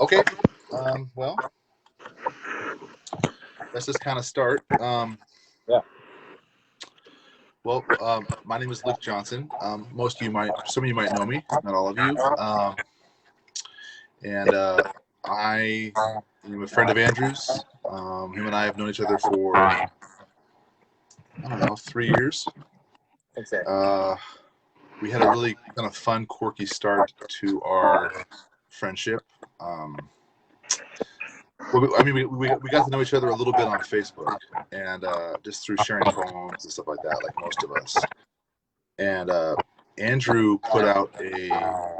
Okay. Well, let's just kind of start. Yeah. Well, my name is Luke Johnson. Some of you might know me, not all of you. And I am a friend of Andrew's. Him and I have known each other for, I don't know, 3 years. I think so. We had a really kind of fun, quirky start to our friendship. We got to know each other a little bit on Facebook, and just through sharing poems and stuff like that, like most of us. And Andrew put out a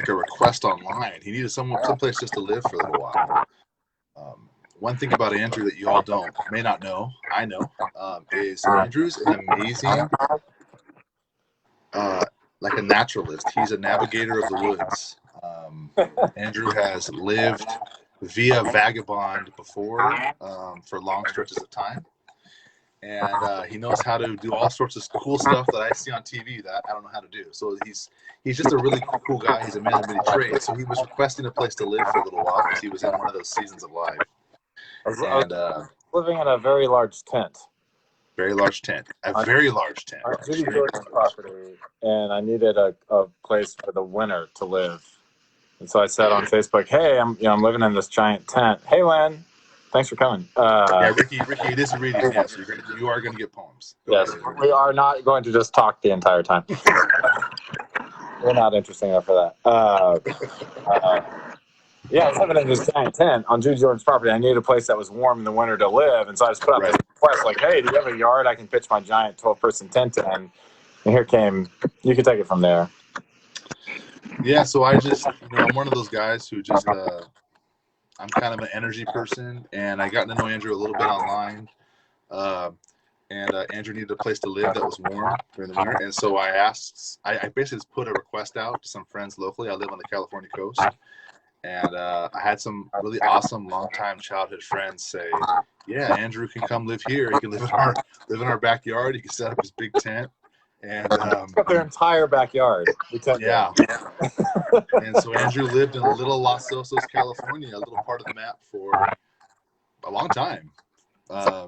request online. He needed someplace just to live for a little while. One thing about Andrew that you all may not know, I know, is Andrew's an amazing, like a naturalist. He's a navigator of the woods. Andrew has lived via vagabond before for long stretches of time. And he knows how to do all sorts of cool stuff that I see on TV that I don't know how to do. So he's just a really cool guy. He's a man of many trades. So he was requesting a place to live for a little while because he was in one of those seasons of life. And living in a very large tent. Very large tent. A very large tent. On Judy Jordan's property, and I needed a place for the winter to live. And so I said on Facebook, "Hey, I'm living in this giant tent. Hey, Lynn, thanks for coming." Yeah, Ricky, it is a reading. Yes, you are going to get poems. Yes, we are not going to just talk the entire time. We're not interesting enough for that. Yeah, I was living in this giant tent on Judy Jordan's property. I needed a place that was warm in the winter to live, and so I just put out this request like, "Hey, do you have a yard I can pitch my giant 12-person tent in?" And here came. You can take it from there. Yeah, so I just, I'm one of those guys who just, I'm kind of an energy person, and I got to know Andrew a little bit online, and Andrew needed a place to live that was warm during the winter, and so I basically just put a request out to some friends locally. I live on the California coast, and I had some really awesome longtime childhood friends say, "Yeah, Andrew can come live here. He can live in our backyard. He can set up his big tent." And got their entire backyard. Yeah. And so Andrew lived in little Los Osos, California, a little part of the map for a long time. Wow.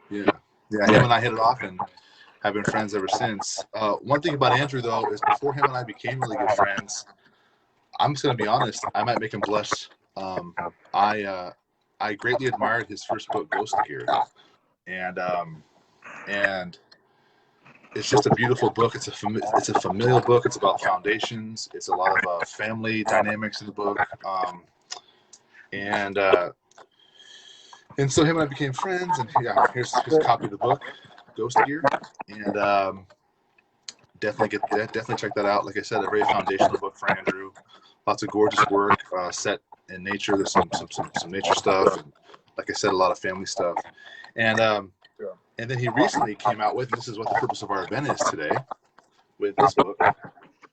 Yeah, him and I hit it off and have been friends ever since. One thing about Andrew, though, is before him and I became really good friends, I'm just going to be honest, I might make him blush. I greatly admired his first book, Ghost Gear. And it's just a beautiful book. It's a familial book. It's about foundations. It's a lot of family dynamics in the book. And so him and I became friends. And yeah, here's a copy of the book, Ghost Gear. And definitely check that out. Like I said, a very foundational book for Andrew. Lots of gorgeous work set in nature. There's some nature stuff. And like I said, a lot of family stuff. And then he recently came out with, this is what the purpose of our event is today, with this book,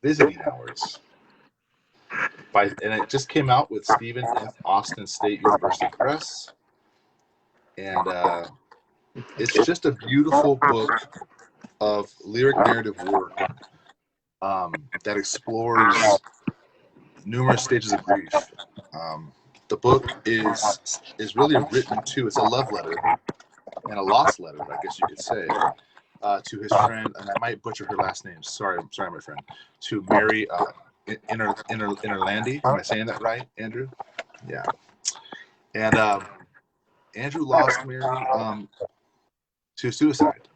Visiting Hours. And it just came out with Stephen F. Austin State University Press. And it's just a beautiful book of lyric narrative work that explores numerous stages of grief. The book is really written to, it's a love letter, and a lost letter, I guess you could say, to his friend, and I might butcher her last name. Sorry, my friend. To Mary Interlandi. Am I saying that right, Andrew? Yeah. And Andrew lost Mary to suicide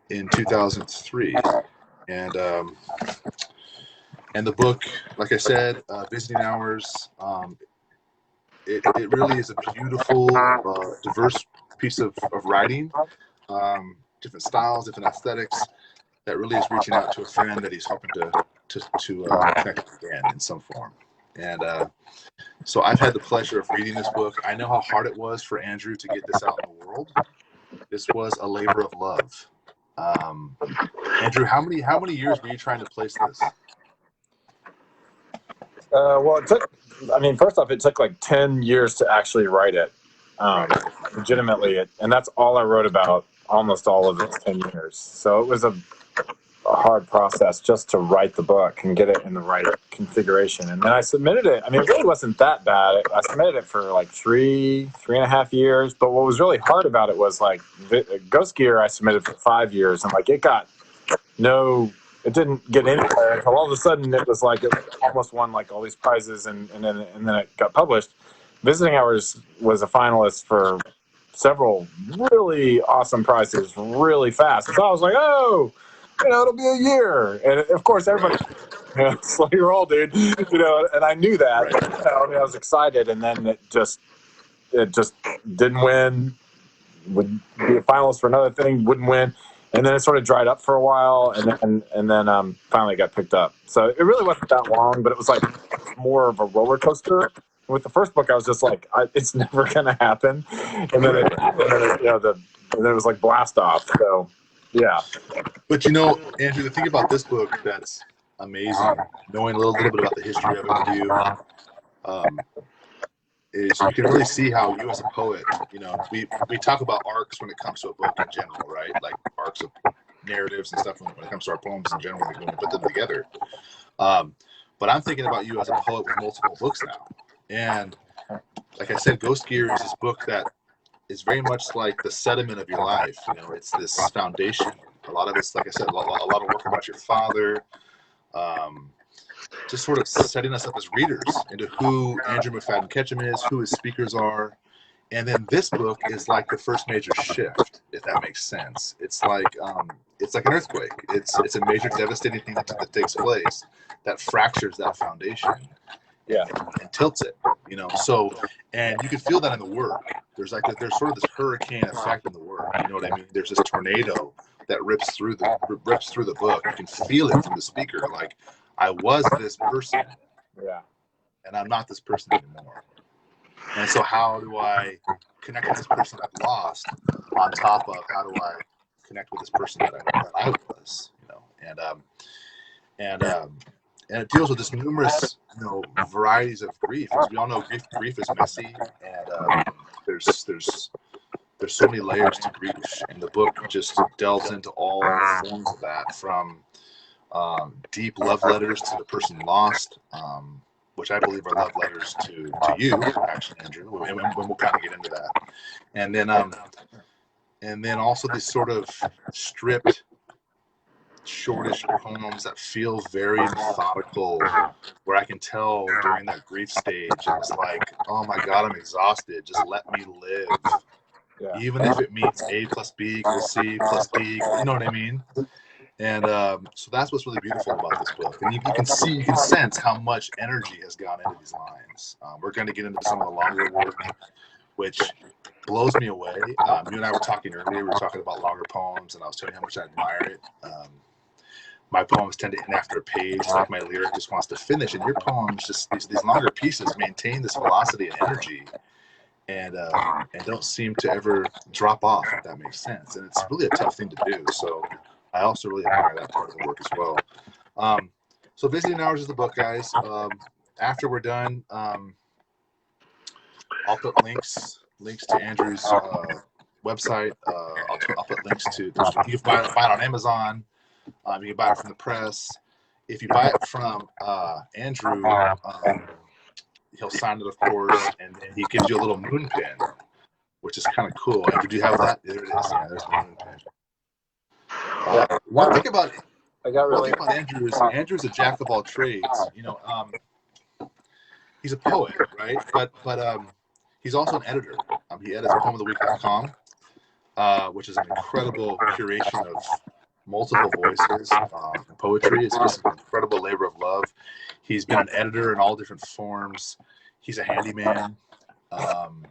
in 2003, and the book, like I said, Visiting Hours. It really is a beautiful, diverse piece of writing, different styles, different aesthetics, that really is reaching out to a friend that he's hoping to connect with again in some form. And so I've had the pleasure of reading this book. I know how hard it was for Andrew to get this out in the world. This was a labor of love. Andrew, how many years were you trying to place this? Well, it took. First off, it took like 10 years to actually write it, legitimately, and that's all I wrote about almost all of those 10 years. So it was a hard process just to write the book and get it in the right configuration. And then I submitted it. I mean, it really wasn't that bad. I submitted it for like 3.5 years. But what was really hard about it was like Ghost Gear I submitted for 5 years, and like it didn't get anywhere until all of a sudden it was like it almost won like all these prizes, and then it got published. Visiting Hours was a finalist for several really awesome prizes really fast. So I was like, oh, it'll be a year. And of course, everybody, it's like, you're old, dude, and I knew that. And I was excited, and then it just didn't win. Would be a finalist for another thing, wouldn't win. And then it sort of dried up for a while, and then finally got picked up. So it really wasn't that long, but it was like more of a roller coaster. With the first book, I was just like, it's never going to happen. And then it was like blast off. So, yeah. But Andrew, the thing about this book that's amazing, knowing a little bit about the history of it with you, is you can really see how you as a poet, we talk about arcs when it comes to a book in general, right? Like arcs of narratives and stuff when it comes to our poems in general, like when we put them together. But I'm thinking about you as a poet with multiple books now. And like I said, Ghost Gear is this book that is very much like the sediment of your life. It's this foundation. A lot of it's, like I said, a lot of work about your father, just sort of setting us up as readers into who Andrew McFadyen-Ketchum is, who his speakers are. And then this book is like the first major shift, if that makes sense. It's like an earthquake. It's a major devastating thing that takes place that fractures that foundation. Yeah. And tilts it, So, and you can feel that in the work. There's sort of this hurricane effect in the work. You know what I mean? There's this tornado that rips through the book. You can feel it from the speaker. Like, I was this person, and I'm not this person anymore. And so, how do I connect with this person I've lost? On top of how do I connect with this person that I was? And it deals with this numerous, varieties of grief. As we all know, grief is messy, and there's so many layers to grief, and the book just delves into all forms of that, from deep love letters to the person lost, which I believe are love letters to you, actually, Andrew. And we'll kind of get into that, and then also these sort of stripped, shortish poems that feel very methodical, where I can tell during that grief stage, it's like, oh my God, I'm exhausted. Just let me live. Yeah. Even if it means A plus B equals C plus D, you know what I mean? And so that's what's really beautiful about this book. And you can sense how much energy has gone into these lines. We're going to get into some of the longer work, which blows me away. You and I were talking earlier. We were talking about longer poems, and I was telling you how much I admire it. My poems tend to end after a page, like my lyric just wants to finish, and your poems, just these longer pieces, maintain this velocity and energy, and don't seem to ever drop off, if that makes sense. And it's really a tough thing to do. So I also really admire that part of the work as well. So Visiting Hours is the book, guys. After we're done, I'll put links to Andrew's website. I'll put links to, you can buy it on Amazon. You can buy it from the press. If you buy it from Andrew, he'll sign it, of course, and then he gives you a little moon pin, which is kind of cool. Andrew, do you have that? There it is. Yeah, there's the moon pin. One thing about Andrew is Andrew's a jack of all trades. He's a poet, right? But he's also an editor. He edits poemoftheweek.com, which is an incredible curation of multiple voices. Poetry is just an incredible labor of love. He's been an editor in all different forms. He's a handyman, and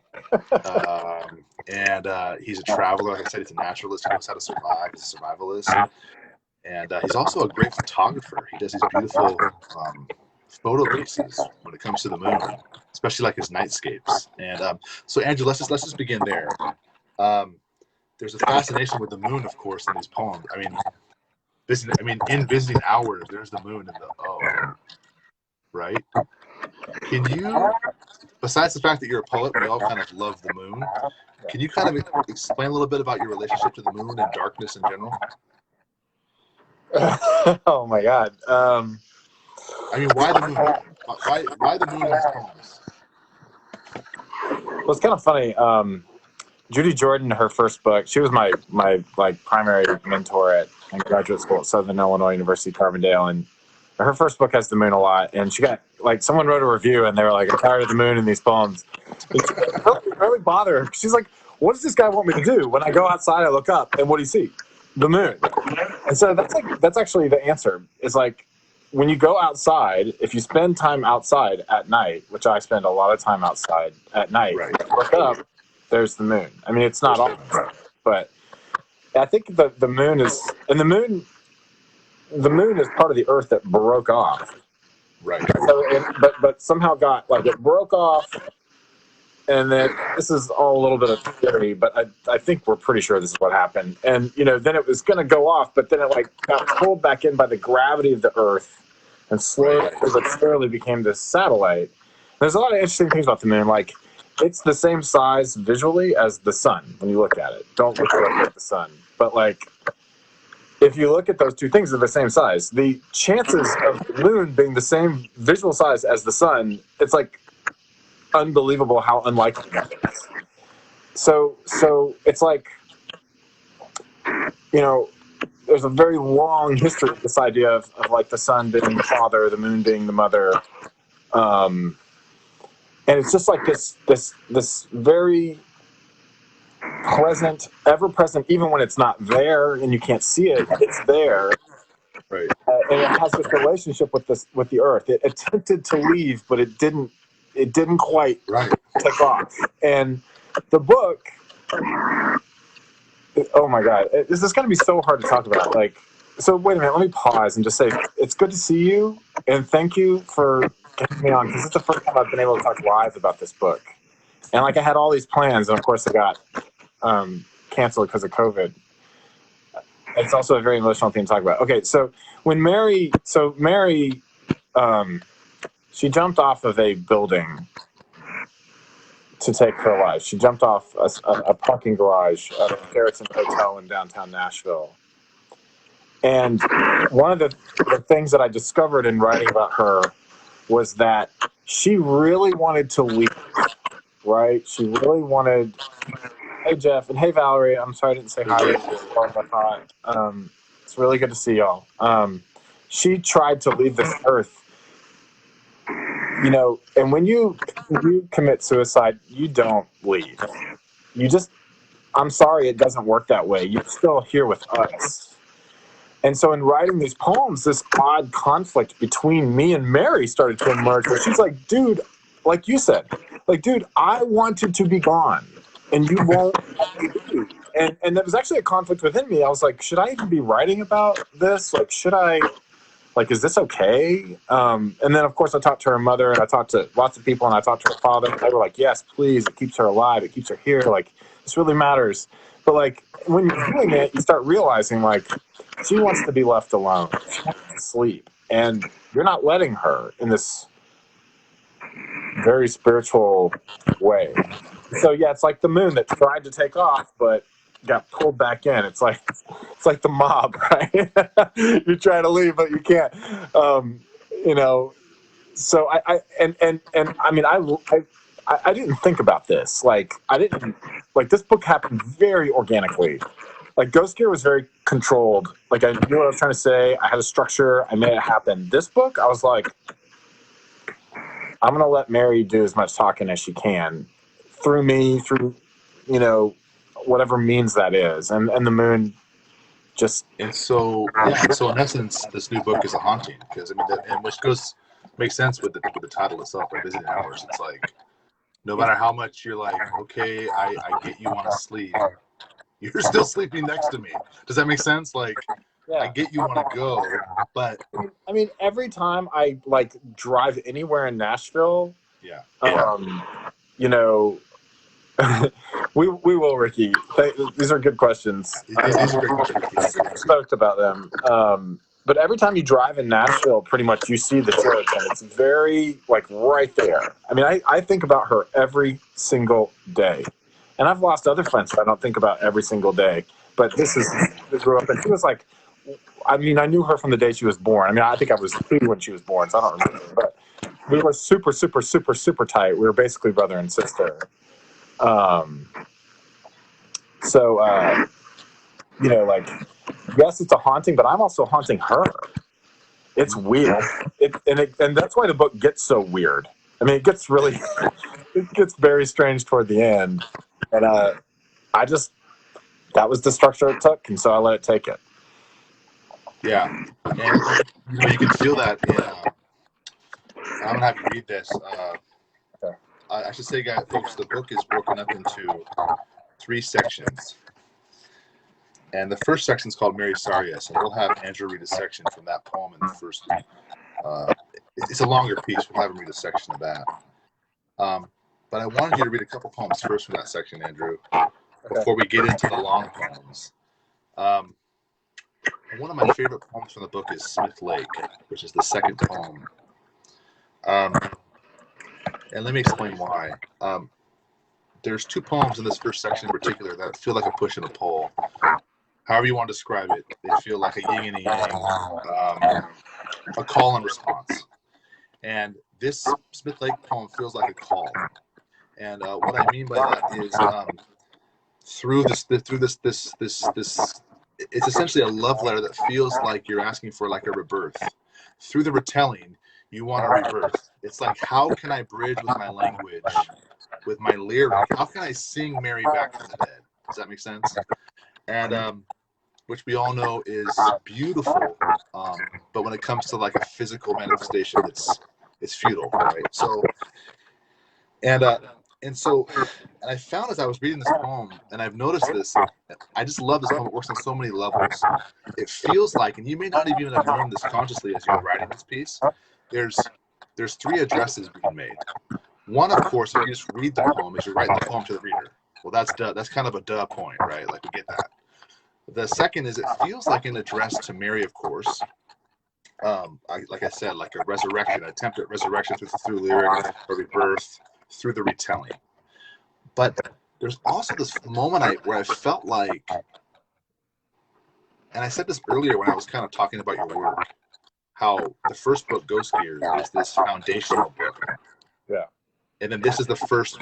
he's a traveler. Like I said, he's a naturalist. He knows how to survive. He's a survivalist, and he's also a great photographer. He does these beautiful photo pieces when it comes to the moon, especially like his nightscapes. And so, Andrew, let's just begin there. There's a fascination with the moon, of course, in these poems. In Visiting Hours, there's the moon in the O, right? Can you, besides the fact that you're a poet, we all kind of love the moon, can you kind of explain a little bit about your relationship to the moon and darkness in general? Oh my God. I mean, why the moon? Why the moon in these poems? Well, it's kind of funny. Judy Jordan, her first book, she was my like primary mentor in graduate school at Southern Illinois University, Carbondale, and her first book has the moon a lot. And she got like someone wrote a review, and they were like, "I'm tired of the moon in these poems." It really bothered her. She's like, "What does this guy want me to do? When I go outside, I look up, and what do you see? The moon." And so that's actually the answer. Is like when you go outside, if you spend time outside at night, which I spend a lot of time outside at night, Right. look up. There's the moon. I mean, it's not all, but I think the moon is, and the moon is part of the Earth that broke off. Right. So, but somehow got like it broke off, and then this is all a little bit of theory, but I think we're pretty sure this is what happened. And then it was going to go off, but then it like got pulled back in by the gravity of the Earth, and slowly but surely became this satellite. There's a lot of interesting things about the moon, like. It's the same size visually as the sun when you look at it. Don't look at the sun. But like, if you look at those two things, they're the same size. The chances of the moon being the same visual size as the sun, it's like unbelievable how unlikely that is. So it's like, there's a very long history of this idea of like the sun being the father, the moon being the mother. And it's just like this very present, ever present, even when it's not there and you can't see it, it's there. Right. And it has this relationship with the Earth. It attempted to leave, but it didn't quite take off. And the book, oh my God, this is going to be so hard to talk about. Like, so wait a minute, let me pause and just say, it's good to see you, and thank you for getting me on, because it's the first time I've been able to talk live about this book. And like I had all these plans, and of course they got canceled because of COVID. It's also a very emotional thing to talk about. Okay, so when Mary, she jumped off of a building to take her life. She jumped off a parking garage at a Sheraton Hotel in downtown Nashville. And one of the things that I discovered in writing about her was that she really wanted to leave, right? She really wanted... Hey, Jeff, and hey, Valerie. I'm sorry I didn't say hi. It's really good to see y'all. She tried to leave this earth, and when you commit suicide, you don't leave. You just, I'm sorry, it doesn't work that way. You're still here with us. And so in writing these poems, this odd conflict between me and Mary started to emerge, where she's like, dude, like you said, like, dude, I wanted to be gone, and you won't let me be. And there was actually a conflict within me. I was like, should I even be writing about this? Like, should I, like, is this okay? And then, of course, I talked to her mother, and I talked to lots of people, and I talked to her father. They were like, yes, please, it keeps her alive. It keeps her here. Like, this really matters. But, like, when you're doing it, you start realizing, like, she wants to be left alone. She wants to sleep. And you're not letting her in this very spiritual way. So, yeah, it's like the moon that tried to take off, but got pulled back in. It's like the mob, right? You try to leave, but you can't. So I mean, I didn't think about this. Like, I didn't, like, this book happened very organically. Like, Ghost Gear was very controlled. Like, I knew what I was trying to say. I had a structure. I made it happen. This book, I was like, I'm going to let Mary do as much talking as she can through me, through, whatever means that is. And the moon just... And so, so in essence, this new book is a haunting, because, I mean, and which makes sense with the title itself, by Visiting Hours. It's like, no matter how much you're like, okay, I get you want to sleep, you're still sleeping next to me. Does that make sense? Like, I get you want to go, but... I mean, every time I, like, drive anywhere in Nashville, we will, Ricky. These are good questions. These are great questions. I'm stoked about them. But every time you drive in Nashville, pretty much you see the Sheraton. It's very, like, right there. I mean, I think about her every single day. And I've lost other friends that I don't think about every single day. But this is, we grew up, and she was like, I mean, I knew her from the day she was born. I mean, I think I was 2 when she was born, so I don't remember. But we were super, super, super, super tight. We were basically brother and sister. So, like, yes, it's a haunting, but I'm also haunting her. It's weird. And that's why the book gets so weird. I mean, it gets very strange toward the end. And that was the structure it took, and so I let it take it. Yeah, and you can feel that in. I'm gonna have you read this. I should say, guys, folks, the book is broken up into 3 sections, and the first section is called Mary Sarius, and we'll have Andrew read a section from that poem in the first. It's a longer piece. We'll have him read a section of that. But I wanted you to read a couple poems first from that section, Andrew, before we get into the long poems. One of my favorite poems from the book is Smith Lake, which is the second poem. And let me explain why. There's 2 poems in this first section in particular that feel like a push and a pull. However you want to describe it, they feel like a yin and a yang, a call and response. And this Smith Lake poem feels like a call. And what I mean by that is through this, it's essentially a love letter that feels like you're asking for like a rebirth. Through the retelling, you want a rebirth. It's like, how can I bridge with my language, with my lyric? How can I sing Mary back from the dead? Does that make sense? And which we all know is beautiful, but when it comes to like a physical manifestation, it's futile, right? So, and I found as I was reading this poem, and I've noticed this, I just love this poem. It works on so many levels. It feels like, and you may not even have known this consciously as you're writing this piece, there's 3 addresses being made. One, of course, if you just read the poem, is you're writing the poem to the reader. Well, that's kind of a duh point, right? Like, we get that. The second is it feels like an address to Mary, of course. Like I said, like a resurrection, an attempt at resurrection through lyric, or rebirth through the retelling. But there's also this moment where I felt like, and I said this earlier when I was kind of talking about your work, how the first book, Ghost Gear, is this foundational book. Yeah. And then this is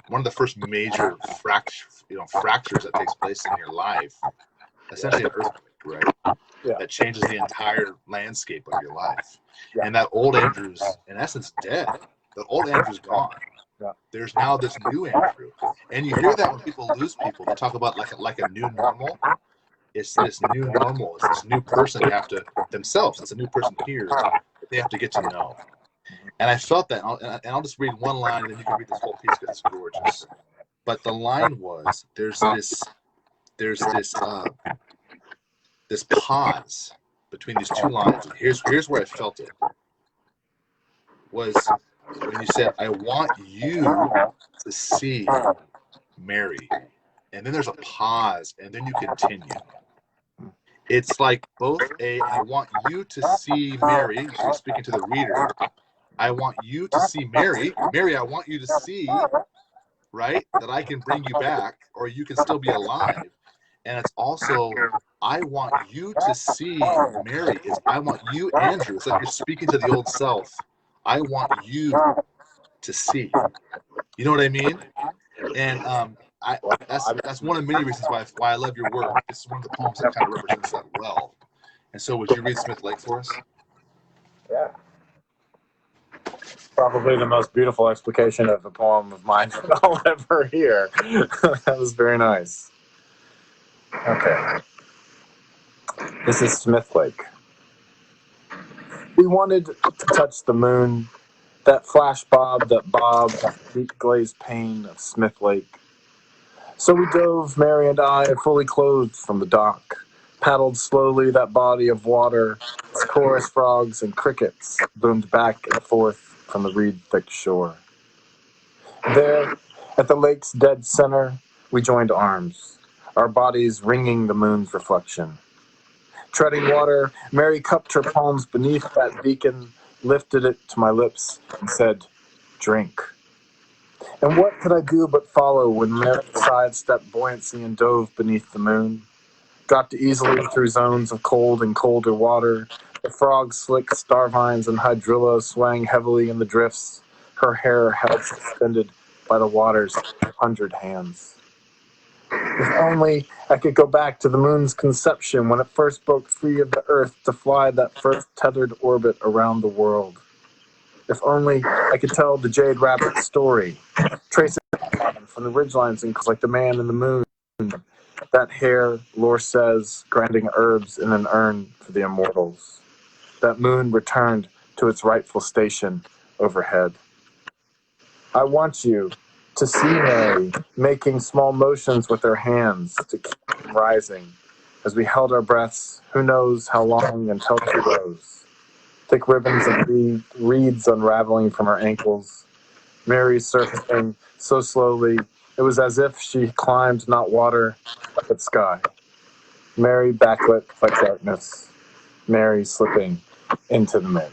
one of the first major fractures that takes place in your life. Essentially an earthquake, right? Yeah. That changes the entire landscape of your life. Yeah. And that old Andrew's, in essence, dead. The old Andrew's gone. Yeah. There's now this new Andrew. And you hear that when people lose people, they talk about like a new normal. It's this new normal. It's this new person they have to, themselves, it's a new person here that they have to get to know. And I felt that, and I'll just read one line, and then you can read this whole piece because it's gorgeous. But the line was, there's this pause between these 2 lines. Here's where I felt it. Was when you said, I want you to see Mary. And then there's a pause, and then you continue. It's like both I want you to see Mary, so you're speaking to the reader. I want you to see Mary. Mary, I want you to see, right, that I can bring you back, or you can still be alive. And it's also, I want you to see Mary. I want you, Andrew. It's like you're speaking to the old self. I want you to see. You know what I mean? And that's one of many reasons why I love your work. This is one of the poems that kind of represents that well. And so, would you read Smith Lake for us? Yeah. Probably the most beautiful explication of a poem of mine that I'll ever hear. That was very nice. Okay. This is Smith Lake. We wanted to touch the moon, that flash bob that bobbed the deep glazed pane of Smith Lake. So we dove, Mary and I, fully clothed from the dock, paddled slowly that body of water, its chorus frogs and crickets boomed back and forth from the reed-thick shore. There, at the lake's dead center, we joined arms, our bodies ringing the moon's reflection. Treading water, Mary cupped her palms beneath that beacon, lifted it to my lips, and said, "Drink." And what could I do but follow when Mary sidestepped buoyancy and dove beneath the moon? got to easily through zones of cold and colder water. The frog slicked starvines and hydrilla swang heavily in the drifts, her hair held suspended by the water's 100 hands. If only I could go back to the moon's conception when it first broke free of the earth to fly that first tethered orbit around the world. If only I could tell the jade rabbit's story, trace it from the ridgelines and like the man in the moon. That hair, lore says, grinding herbs in an urn for the immortals. That moon returned to its rightful station overhead. I want you to see Mary making small motions with her hands to keep them rising. As we held our breaths, who knows how long until she rose. Thick ribbons of reeds unraveling from her ankles. Mary surfacing so slowly, it was as if she climbed not water, but sky. Mary backlit by darkness. Mary slipping into the moon.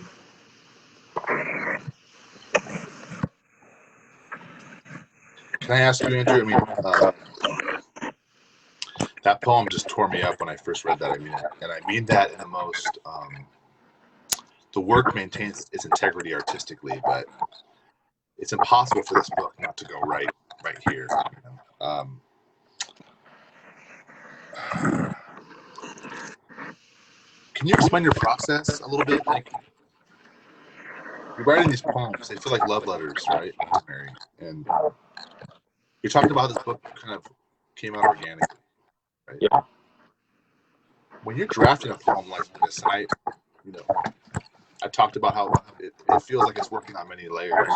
Can I ask you, Andrew? I mean, that poem just tore me up when I first read that. I mean that in the most. The work maintains its integrity artistically, but it's impossible for this book not to go right here. Can you explain your process a little bit? Like, you're writing these poems; they feel like love letters, right, Mary? And you're talking about how this book kind of came out organically, right? Yeah. When you're drafting a poem like this, and I talked about how it feels like it's working on many layers.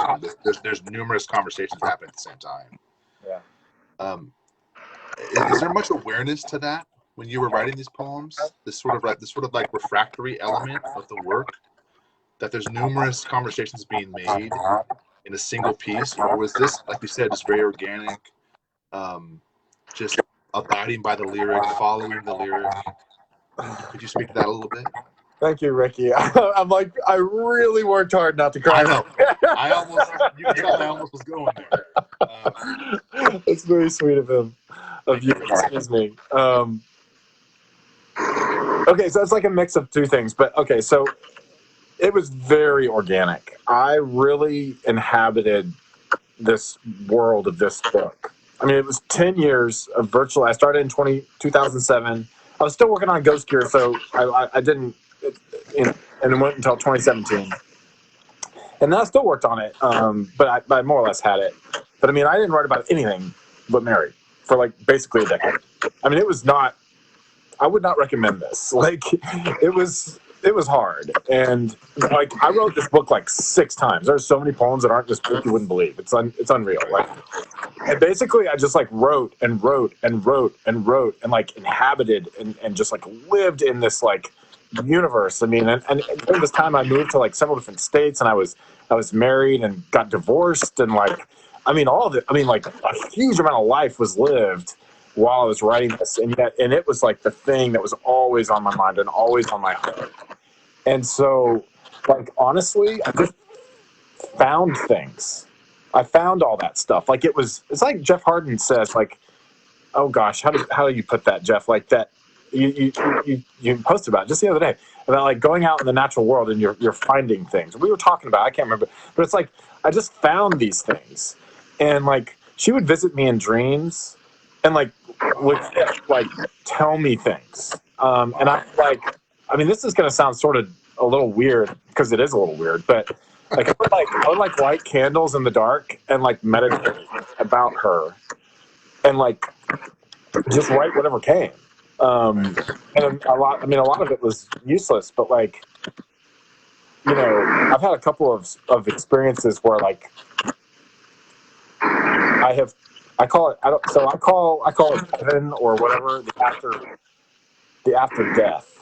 There's numerous conversations happening at the same time. Yeah. Is there much awareness to that when you were writing these poems? This sort of like refractory element of the work, that there's numerous conversations being made in a single piece, or was this, like you said, just very organic, just abiding by the lyric, following the lyric? Could you speak to that a little bit? Thank you, Ricky. I'm like, I really worked hard not to cry. I know. You can tell I almost was going there. It's very sweet of him, of you. Excuse me. Okay, so it's like a mix of two things, but okay, so it was very organic. I really inhabited this world of this book. I mean, it was 10 years of virtual. I started in 2007. I was still working on Ghost Gear, so I didn't, and it went until 2017. And then I still worked on it, but I more or less had it. But I mean, I didn't write about anything but Mary for like basically a decade. I mean, it was not, I would not recommend this. Like, it was hard. And like, I wrote this book like 6 times. There's so many poems that aren't just book you wouldn't believe. It's unreal. Like, and basically I just like wrote and like inhabited and just like lived in this like universe. I mean, and during this time I moved to like several different states, and I was married and got divorced, and like, I mean, all of it. I mean, like a huge amount of life was lived while I was writing this, and it was like the thing that was always on my mind and always on my heart. And so, like, honestly, I just found things. I found all that stuff. Like, it's like Jeff Harden says, like, oh gosh, how do you put that, Jeff? Like that, you posted about it just the other day about like going out in the natural world and you're finding things. We were talking about, I can't remember, but it's like I just found these things, and like she would visit me in dreams and like would like tell me things. And I'm like, I mean, this is gonna sound sort of a little weird because it is a little weird, but like I would like light candles in the dark and like meditate about her and like just write whatever came. And a lot of it was useless, but like, you know, I've had a couple of experiences where like I call it heaven or whatever, the after death.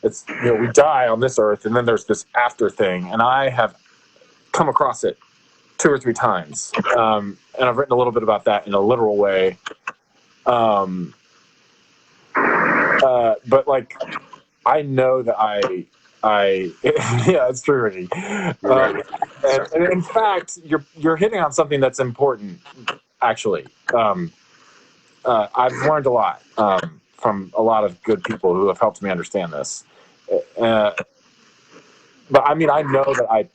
It's, you know, we die on this earth and then there's this after thing, and I have come across it 2 or 3 times. And I've written a little bit about that in a literal way. But like, I know that I yeah, it's true, Ricky. And in fact, you're hitting on something that's important. Actually, I've learned a lot from a lot of good people who have helped me understand this. But I mean, I know that I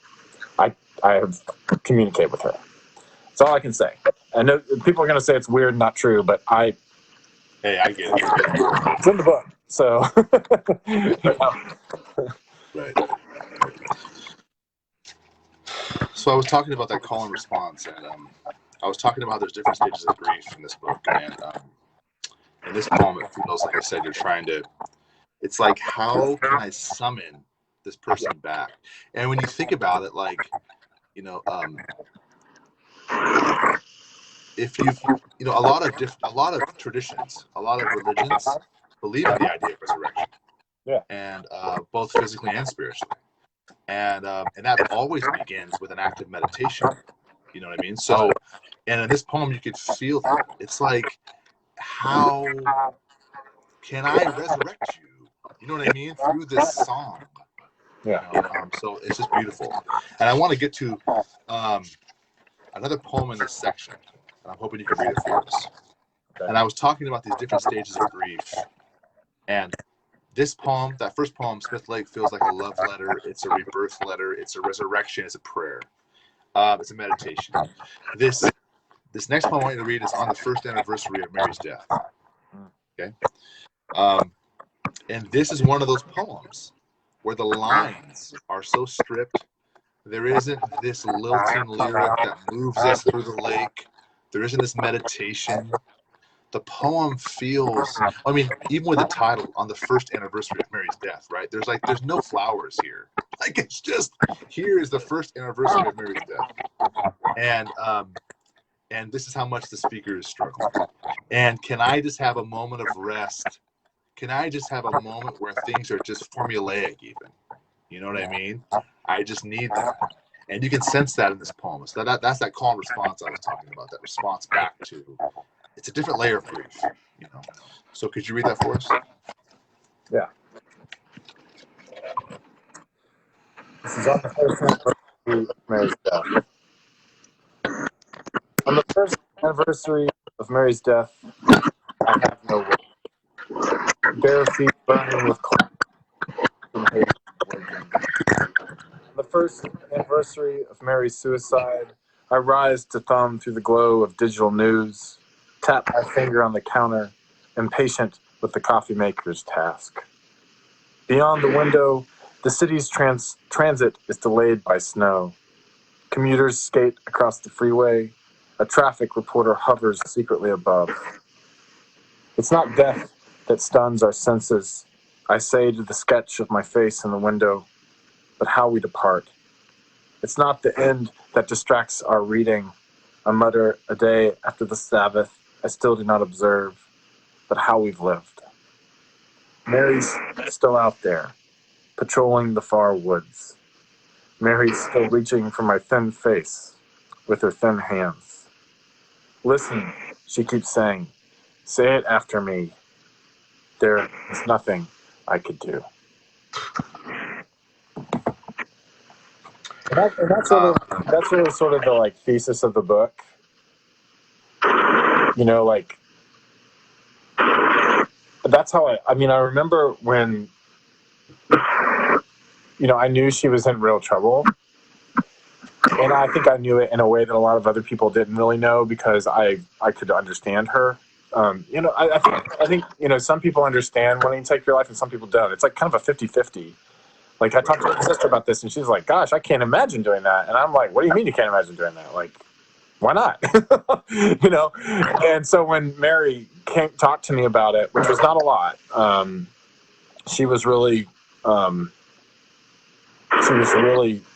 have communicated with her. That's all I can say. I know people are going to say it's weird and not true, but Hey, I get it. it's in the book. So, Right. So I was talking about that call and response, and I was talking about how there's different stages of grief in this book, and in this poem, it feels like I said you're trying to. It's like, how can I summon this person back? And when you think about it, like, you know, if you've, you know, a lot of traditions, a lot of religions believe in the idea of resurrection, and both physically and spiritually, and that always begins with an act of meditation. You know what I mean? So, and in this poem, you could feel that. It's like, how can I resurrect you? You know what I mean? Through this song. yeah. You know, so it's just beautiful. And I want to get to another poem in this section, and I'm hoping you can read it for us. Okay. And I was talking about these different stages of grief. And this poem, that first poem, Smith Lake, feels like a love letter. It's a rebirth letter. It's a resurrection. It's a prayer. It's a meditation. This next poem I want you to read is on the first anniversary of Mary's death. Okay? And this is one of those poems where the lines are so stripped. There isn't this lilting lyric that moves us through the lake. There isn't this meditation. The poem feels, I mean, even with the title, on the first anniversary of Mary's death, right? There's no flowers here. Like, it's just, here is the first anniversary of Mary's death. And this is how much the speaker is struggling. And can I just have a moment of rest? Can I just have a moment where things are just formulaic even? You know what I mean? I just need that. And you can sense that in this poem. So that's that call and response I was talking about, that response back to, it's a different layer of grief, you know. So could you read that for us? Yeah. This is on the first anniversary of Mary's death. On the first anniversary of Mary's death, I have no work. Bare feet burning with cold. On the first anniversary of Mary's suicide, I rise to thumb through the glow of digital news, tap my finger on the counter, impatient with the coffee maker's task. Beyond the window, the city's transit is delayed by snow. Commuters skate across the freeway. A traffic reporter hovers secretly above. It's not death that stuns our senses, I say to the sketch of my face in the window, but how we depart. It's not the end that distracts our reading. I mutter a day after the Sabbath I still do not observe, but how we've lived. Mary's still out there, patrolling the far woods. Mary's still reaching for my thin face with her thin hands. Listen, she keeps saying, say it after me. There is nothing I could do. And that's really sort of the like thesis of the book. You know, like that's how I mean, I remember when, you know, I knew she was in real trouble. And I think I knew it in a way that a lot of other people didn't really know, because I could understand her. You know, I think, you know, some people understand wanting to take your life and some people don't. It's like kind of a 50-50. Like, I talked to my sister about this and she's like, gosh, I can't imagine doing that. And I'm like, what do you mean you can't imagine doing that? Like, why not? You know? And so when Mary came talk to me about it, which was not a lot, she was really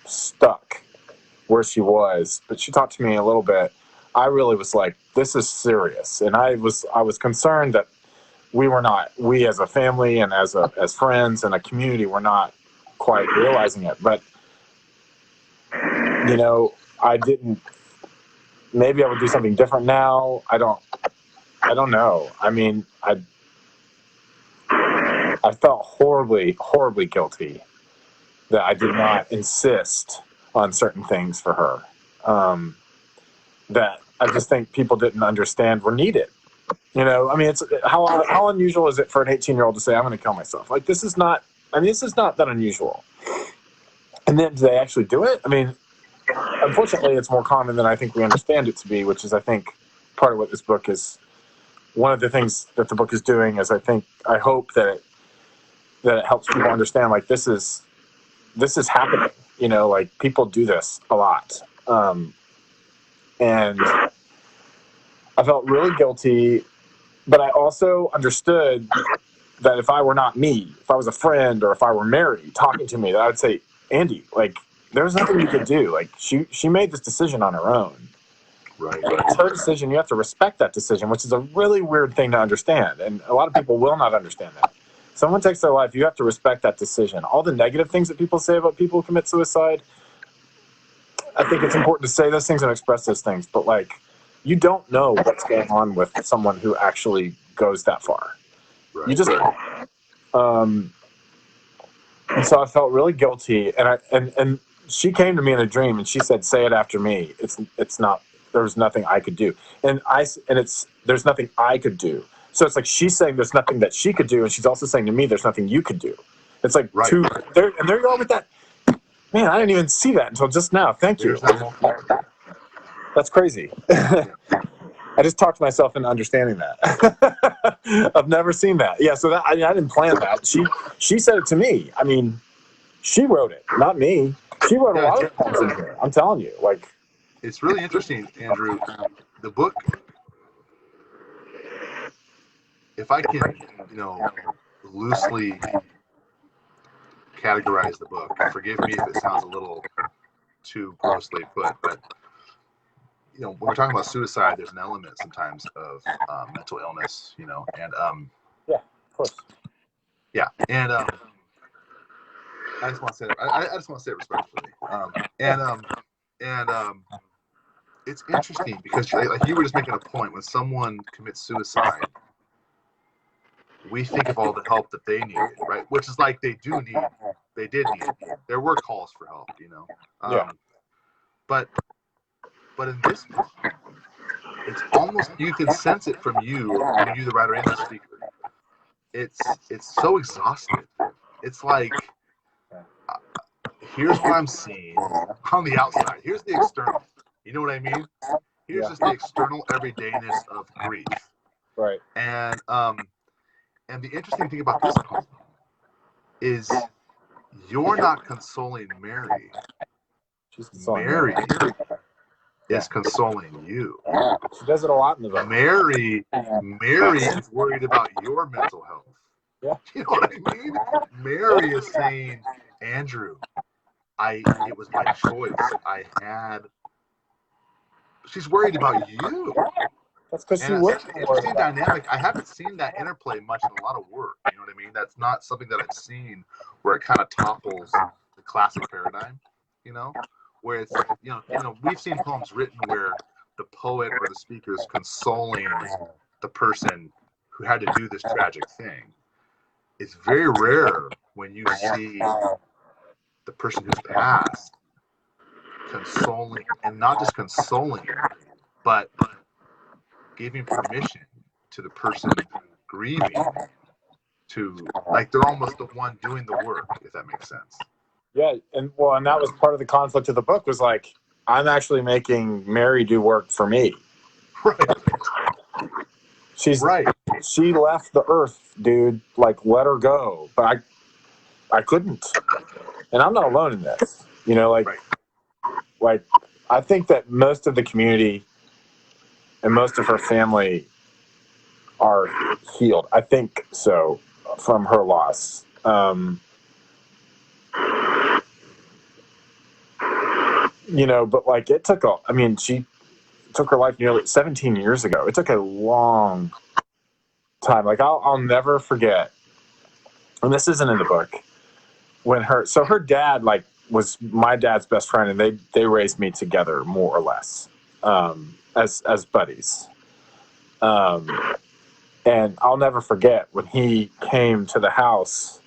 stuck where she was, but she talked to me a little bit. I really was like, this is serious. And I was concerned that we as a family and as friends and a community were not quite realizing it. But, you know, maybe I would do something different now. I don't know. I mean, I felt horribly, horribly guilty that I did not insist on certain things for her. That I just think people didn't understand were needed. You know, I mean, it's how unusual is it for an 18-year-old to say, I'm going to kill myself? Like, this is not that unusual. And then do they actually do it? I mean, unfortunately, it's more common than I think we understand it to be, which is, I think, part of what this book is. One of the things that the book is doing is, I hope that it helps people understand, like, this is happening. You know, like, people do this a lot. And I felt really guilty, but I also understood that if I were not me, if I was a friend or if I were Mary talking to me, that I would say, Andy, like, there's nothing you could do. Like, she made this decision on her own. Right. It's her decision. You have to respect that decision, which is a really weird thing to understand. And a lot of people will not understand that. Someone takes their life, you have to respect that decision. All the negative things that people say about people who commit suicide, I think it's important to say those things and express those things. But, like, you don't know what's going on with someone who actually goes that far. Right. You just don't. And so I felt really guilty, and she came to me in a dream, and she said, "Say it after me. It's not. There was nothing I could do, there's nothing I could do." So it's like she's saying there's nothing that she could do, and she's also saying to me, "There's nothing you could do." It's like two. There you are with that. Man, I didn't even see that until just now. Thank you. That's crazy. I just talked myself into understanding that. I've never seen that. Yeah, so I didn't plan that. She said it to me. I mean, she wrote it, not me. She wrote a lot of things in here. I'm telling you, like, it's really interesting, Andrew. The book, if I can, loosely categorize the book, forgive me if it sounds a little too grossly put, but when we're talking about suicide, there's an element sometimes of mental illness, and yeah, of course, yeah, and I just want to say it. I just want to say it respectfully, and it's interesting because, like you were just making a point, when someone commits suicide, we think of all the help that they needed, right? Which is like they did need. There were calls for help, yeah. But in this book, it's almost, you can sense it from you, the writer and the speaker. It's so exhausted. It's like, here's what I'm seeing on the outside. Here's the external. You know what I mean? Here's just the external everydayness of grief. Right. And the interesting thing about this poem is you're not consoling Mary. Mary is consoling you. She does it a lot in the book. Mary is worried about your mental health. Yeah. You know what I mean? Mary is saying, Andrew, it was my choice. She's worried about you. That's because she works. It's an interesting dynamic. I haven't seen that interplay much in a lot of work. You know what I mean? That's not something that I've seen where it kind of topples the classic paradigm. Where it's, we've seen poems written where the poet or the speaker is consoling the person who had to do this tragic thing. It's very rare when you see the person who's passed consoling, and not just consoling, but giving permission to the person grieving to, like, they're almost the one doing the work, if that makes sense. Yeah, and that was part of the conflict of the book, was like, I'm actually making Mary do work for me. Right. She's right. She left the earth, dude. Like, let her go. But I couldn't. And I'm not alone in this. Like, I think that most of the community and most of her family are healed. I think so, from her loss. But like, she took her life nearly 17 years ago. It took a long time. Like, I'll never forget, and this isn't in the book, when her dad, like, was my dad's best friend, and they raised me together, more or less, as buddies. And I'll never forget when he came to the house,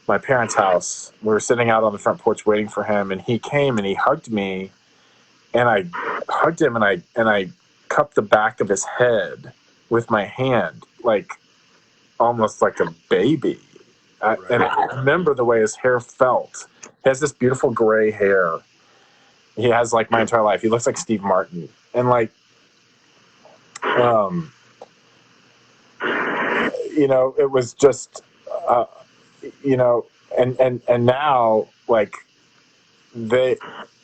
my parents' house. We were sitting out on the front porch waiting for him, and he came and he hugged me, and I hugged him, and I cupped the back of his head, with my hand, like almost like a baby. And I remember the way his hair felt. He has this beautiful gray hair. He has like my entire life. He looks like Steve Martin. And like, you know, it was just, you know, and now like they're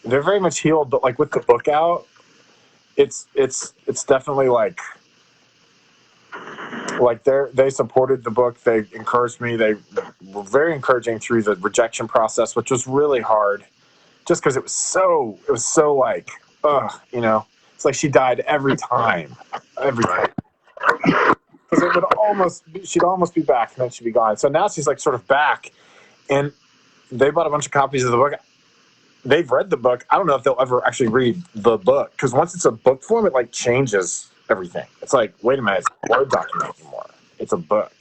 very much healed, but like with the book out, it's definitely like they supported the book. They encouraged me. They were very encouraging through the rejection process, which was really hard, just because it was so like, you know, it's like she died every time, because it would she'd almost be back and then she'd be gone. So now she's like sort of back, and they bought a bunch of copies of the book. They've read the book. I don't know if they'll ever actually read the book, because once it's a book form, it like changes everything. It's like, wait a minute, it's not a Word document anymore. It's a book.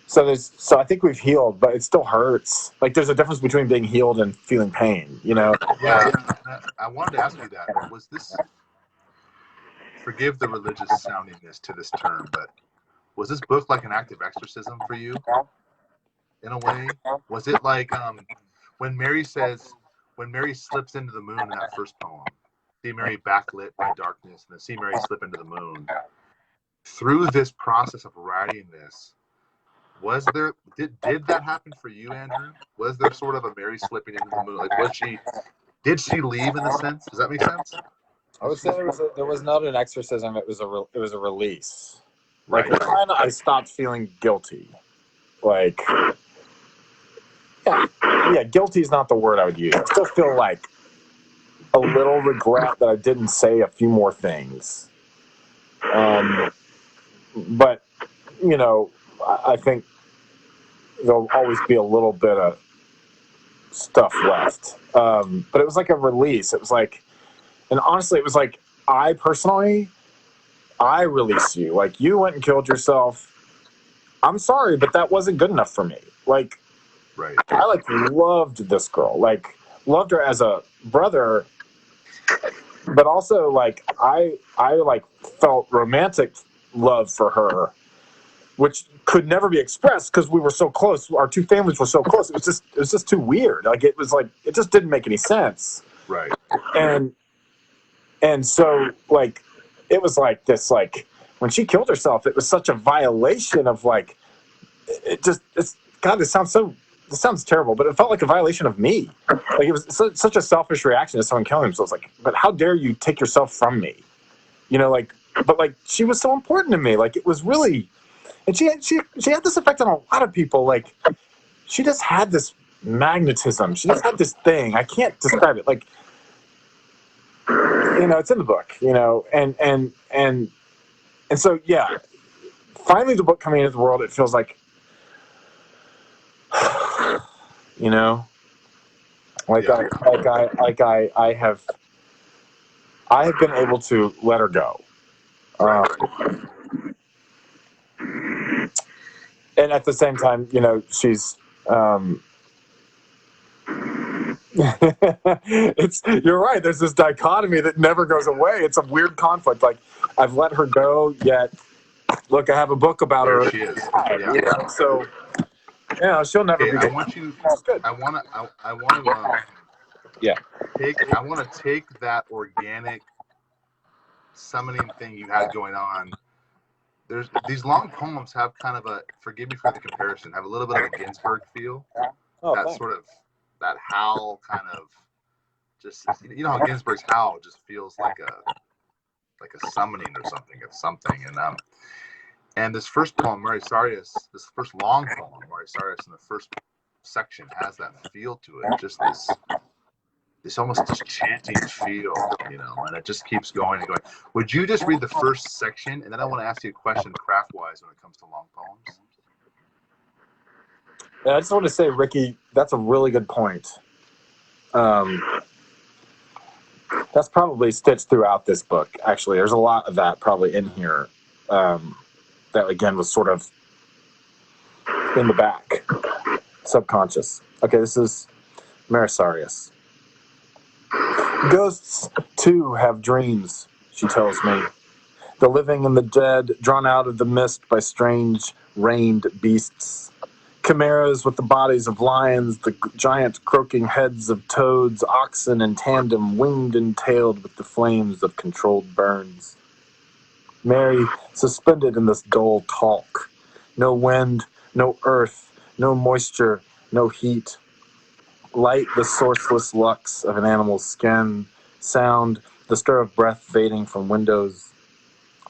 So I think we've healed, but it still hurts. Like there's a difference between being healed and feeling pain, you know? Yeah, I wanted to ask you that. Was this, forgive the religious soundingness to this term, but was this book like an act of exorcism for you in a way? Was it like when Mary slips into the moon in that first poem, see Mary backlit by darkness, and then see Mary slip into the moon. Through this process of writing this, did that happen for you, Andrew? Was there sort of a Mary slipping into the moon? Like, did she leave in a sense? Does that make sense? I would say there was not an exorcism. It was a release. Right. Like I stopped feeling guilty. Like, yeah, guilty is not the word I would use. I still feel like a little regret that I didn't say a few more things. But you know, I think there'll always be a little bit of stuff left. But it was like a release. It was like, and honestly, it was like, I release you. Like, you went and killed yourself. I'm sorry, but that wasn't good enough for me. Like, I like loved this girl. Like, loved her as a brother, but also like I like felt romantic love for her, which could never be expressed because we were so close. Our two families were so close. It was just too weird. Like it just didn't make any sense. Right. And so like it was like this, like when she killed herself, it was such a violation of like this sounds terrible, but it felt like a violation of me. Like it was such a selfish reaction to someone killing themselves. Like, but how dare you take yourself from me? You know, like, but like she was so important to me. Like it was really, and she had this effect on a lot of people. Like she just had this magnetism. She just had this thing. I can't describe it. Like, you know, it's in the book. You know, and so yeah. Finally, the book coming into the world, it feels like, you know, I have been able to let her go. And at the same time, you know, she's you're right. There's this dichotomy that never goes away. It's a weird conflict. Like I've let her go, yet look, I have a book about there her. She is. Yeah. You know, so yeah, she'll never be. I want to take that organic summoning thing you had going on. There's these long poems have kind of a, forgive me for the comparison, have a little bit of a Ginsberg feel. Sort of that howl kind of, just, you know how Ginsberg's howl just feels like a summoning or something. And this first poem, Mary Sarius, this first long poem, Mary Sarius, in the first section has that feel to it, just this almost this chanting feel, you know, and it just keeps going and going. Would you just read the first section, and then I want to ask you a question craft-wise when it comes to long poems? Yeah, I just want to say, Ricky, that's a really good point. That's probably stitched throughout this book, actually. There's a lot of that probably in here that, again, was sort of in the back, subconscious. Okay, this is Marisarius. Ghosts, too, have dreams, she tells me. the living and the dead, drawn out of the mist by strange reined beasts. Chimeras with the bodies of lions, the giant croaking heads of toads, oxen in tandem, winged and tailed with the flames of controlled burns. Mary, suspended in this dull talk. No wind, no earth, no moisture, no heat. Light, the sourceless lux of an animal's skin. Sound, the stir of breath fading from windows.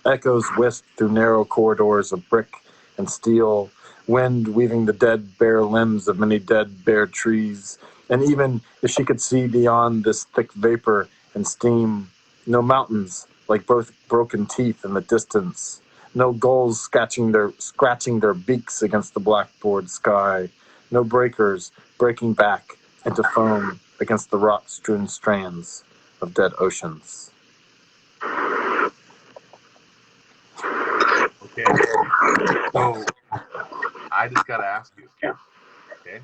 Echoes whisked through narrow corridors of brick and steel. Wind weaving the dead, bare limbs of many dead, bare trees. And even if she could see beyond this thick vapor and steam, no mountains like broken teeth in the distance. No gulls scratching their beaks against the blackboard sky. No breakers breaking back into foam against the rock-strewn strands of dead oceans. Okay. So I just gotta ask you. Okay.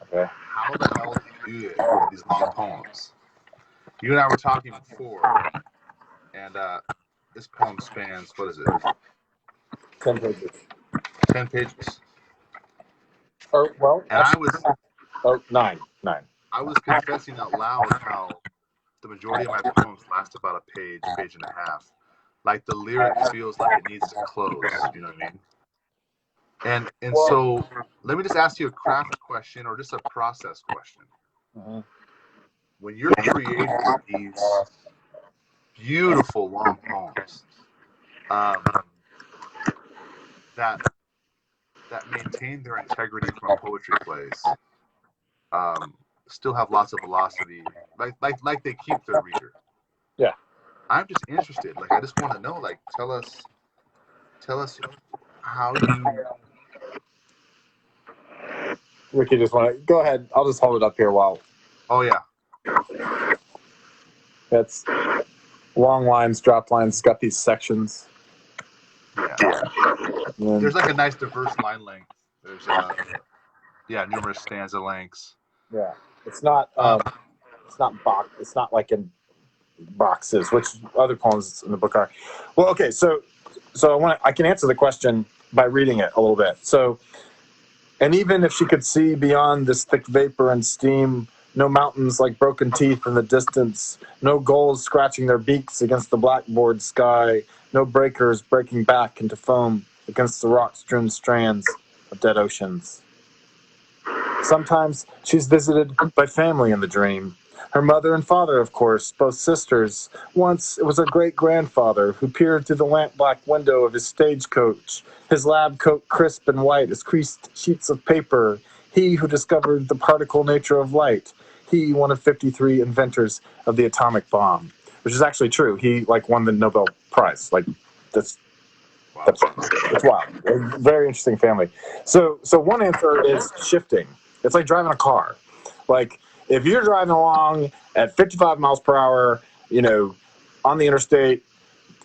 Okay. How the hell do you do it with these long poems? You and I were talking before, and this poem spans, what is it? 10 pages. 10 pages. Or, well, And actually, nine. I was confessing out loud how the majority of my poems last about a page and a half. Like the lyric feels like it needs to close. You know what I mean? And so let me just ask you a craft question or just a process question. Mm-hmm. When you're creating these beautiful long poems that maintain their integrity from a poetry place, still have lots of velocity, like they keep their reader. Yeah. I'm just interested. Like I just want to know. Like tell us how you. Ricky, just want to go ahead. I'll just hold it up here while. Oh yeah. That's long lines, drop lines. It's got these sections. Yeah. There's like a nice diverse line length. There's numerous stanza lengths. Yeah. It's not It's not like in boxes, which other poems in the book are. Well, okay, so I can answer the question by reading it a little bit. So, and even if she could see beyond this thick vapor and steam, no mountains like broken teeth in the distance, no gulls scratching their beaks against the blackboard sky, no breakers breaking back into foam against the rock-strewn strands of dead oceans. Sometimes she's visited by family in the dream. Her mother and father, of course, both sisters. Once it was her great-grandfather who peered through the lamp-black window of his stagecoach, his lab coat crisp and white as creased sheets of paper. He who discovered the particle nature of light. He, one of 53 inventors of the atomic bomb, which is actually true. He won the Nobel Prize. That's wild. A very interesting family. So one answer is shifting. It's like driving a car. Like if you're driving along at 55 miles per hour, on the interstate,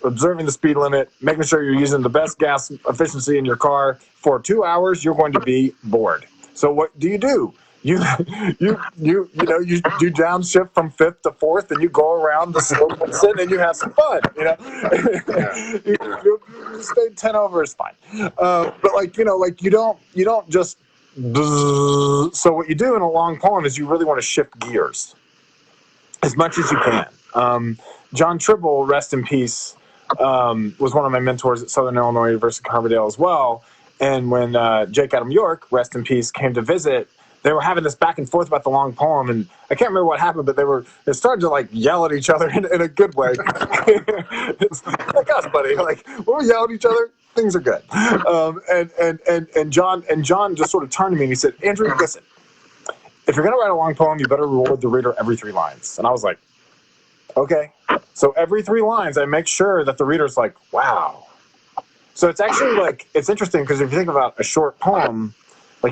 observing the speed limit, making sure you're using the best gas efficiency in your car for 2 hours, you're going to be bored. So what do? You do downshift from fifth to fourth, and you go around the slope and sit, and you have some fun. You stay 10 over is fine. But you don't just. So what you do in a long poem is you really want to shift gears as much as you can. John Tribble, rest in peace, was one of my mentors at Southern Illinois University Carbondale as well. And when Jake Adam York, rest in peace, came to visit, they were having this back and forth about the long poem, and I can't remember what happened, but they started to yell at each other in a good way. It's like us, buddy. When we yell at each other, things are good. And John just sort of turned to me and he said, "Andrew, listen, if you're gonna write a long poem, you better reward the reader every 3 lines." And I was like, okay. So every 3 lines, I make sure that the reader's like, wow. So it's actually it's interesting because if you think about a short poem,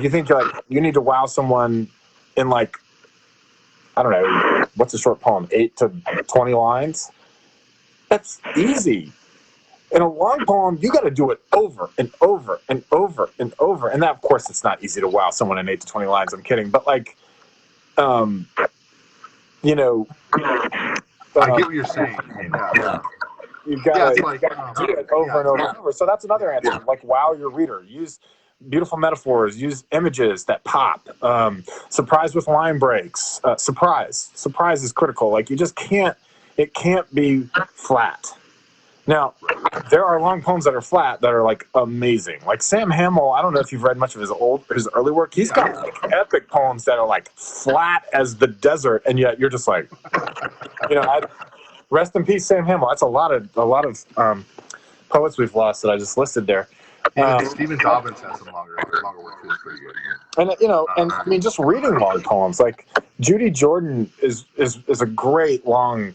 you think you need to wow someone in I don't know, what's a short poem? 8 to 20 lines? That's easy. In a long poem, you got to do it over and over and over and over. And that, of course, it's not easy to wow someone in 8 to 20 lines. I'm kidding. But I get what you're saying. Yeah. You've got Yeah, to it's like do it over and over and over. So that's another answer. Like, wow your reader. Use beautiful metaphors. Use images that pop. Surprise with line breaks. Surprise is critical. Like, you just can't. It can't be flat. Now, there are long poems that are flat that are like amazing. Like Sam Hamill, I don't know if you've read much of his early work. He's got like epic poems that are like flat as the desert, and yet you're just like, rest in peace, Sam Hamill. That's a lot of poets we've lost that I just listed there. Stephen Dobbins has some longer work too. It's pretty good. And I mean, just reading long poems. Like Judy Jordan is a great long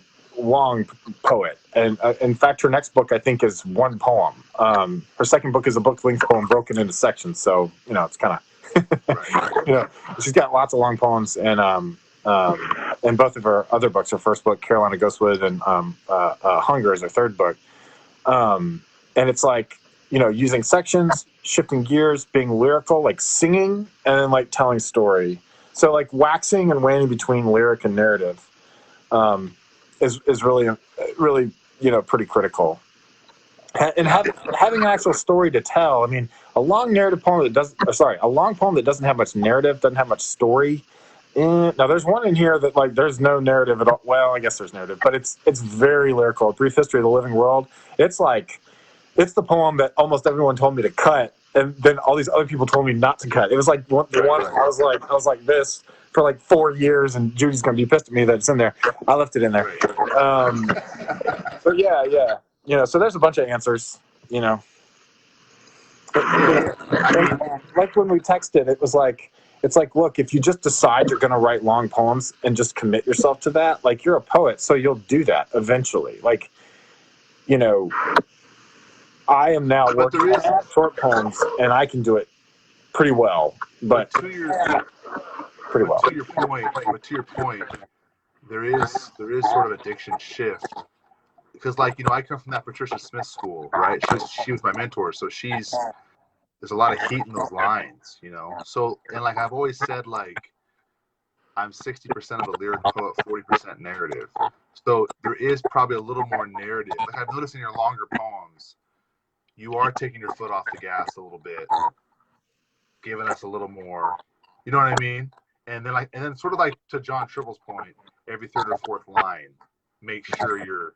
poet, and in fact, her next book I think is one poem. Her second book is a book-length poem broken into sections. So it's kind of she's got lots of long poems, and both of her other books, her first book, Carolina Ghostwood, and Hunger is her third book. And it's like, using sections, shifting gears, being lyrical, like singing, and then like telling story. So like waxing and waning between lyric and narrative is really pretty critical. And having an actual story to tell. I mean, a long poem that doesn't have much narrative, doesn't have much story. Now there's one in here that like there's no narrative at all. Well, I guess there's narrative, but it's very lyrical. A Brief History of the Living World. It's the poem that almost everyone told me to cut, and then all these other people told me not to cut. It was like I was like this for like 4 years, and Judy's gonna be pissed at me that it's in there. I left it in there. But yeah. So there's a bunch of answers. Like when we texted, it's like, look, if you just decide you're going to write long poems and just commit yourself to that, like you're a poet, so you'll do that eventually. Like, I am now working on short poems, and I can do it pretty well. But to your point, there is sort of a diction shift. Because I come from that Patricia Smith school, right? She was my mentor, so there's a lot of heat in those lines, So, and like I've always said, like I'm 60% of a lyric poet, 40% narrative. So there is probably a little more narrative. Like I've noticed in your longer poems, you are taking your foot off the gas a little bit, giving us a little more, you know what I mean? And then sort of like to John Tribble's point, every third or fourth line, make sure you're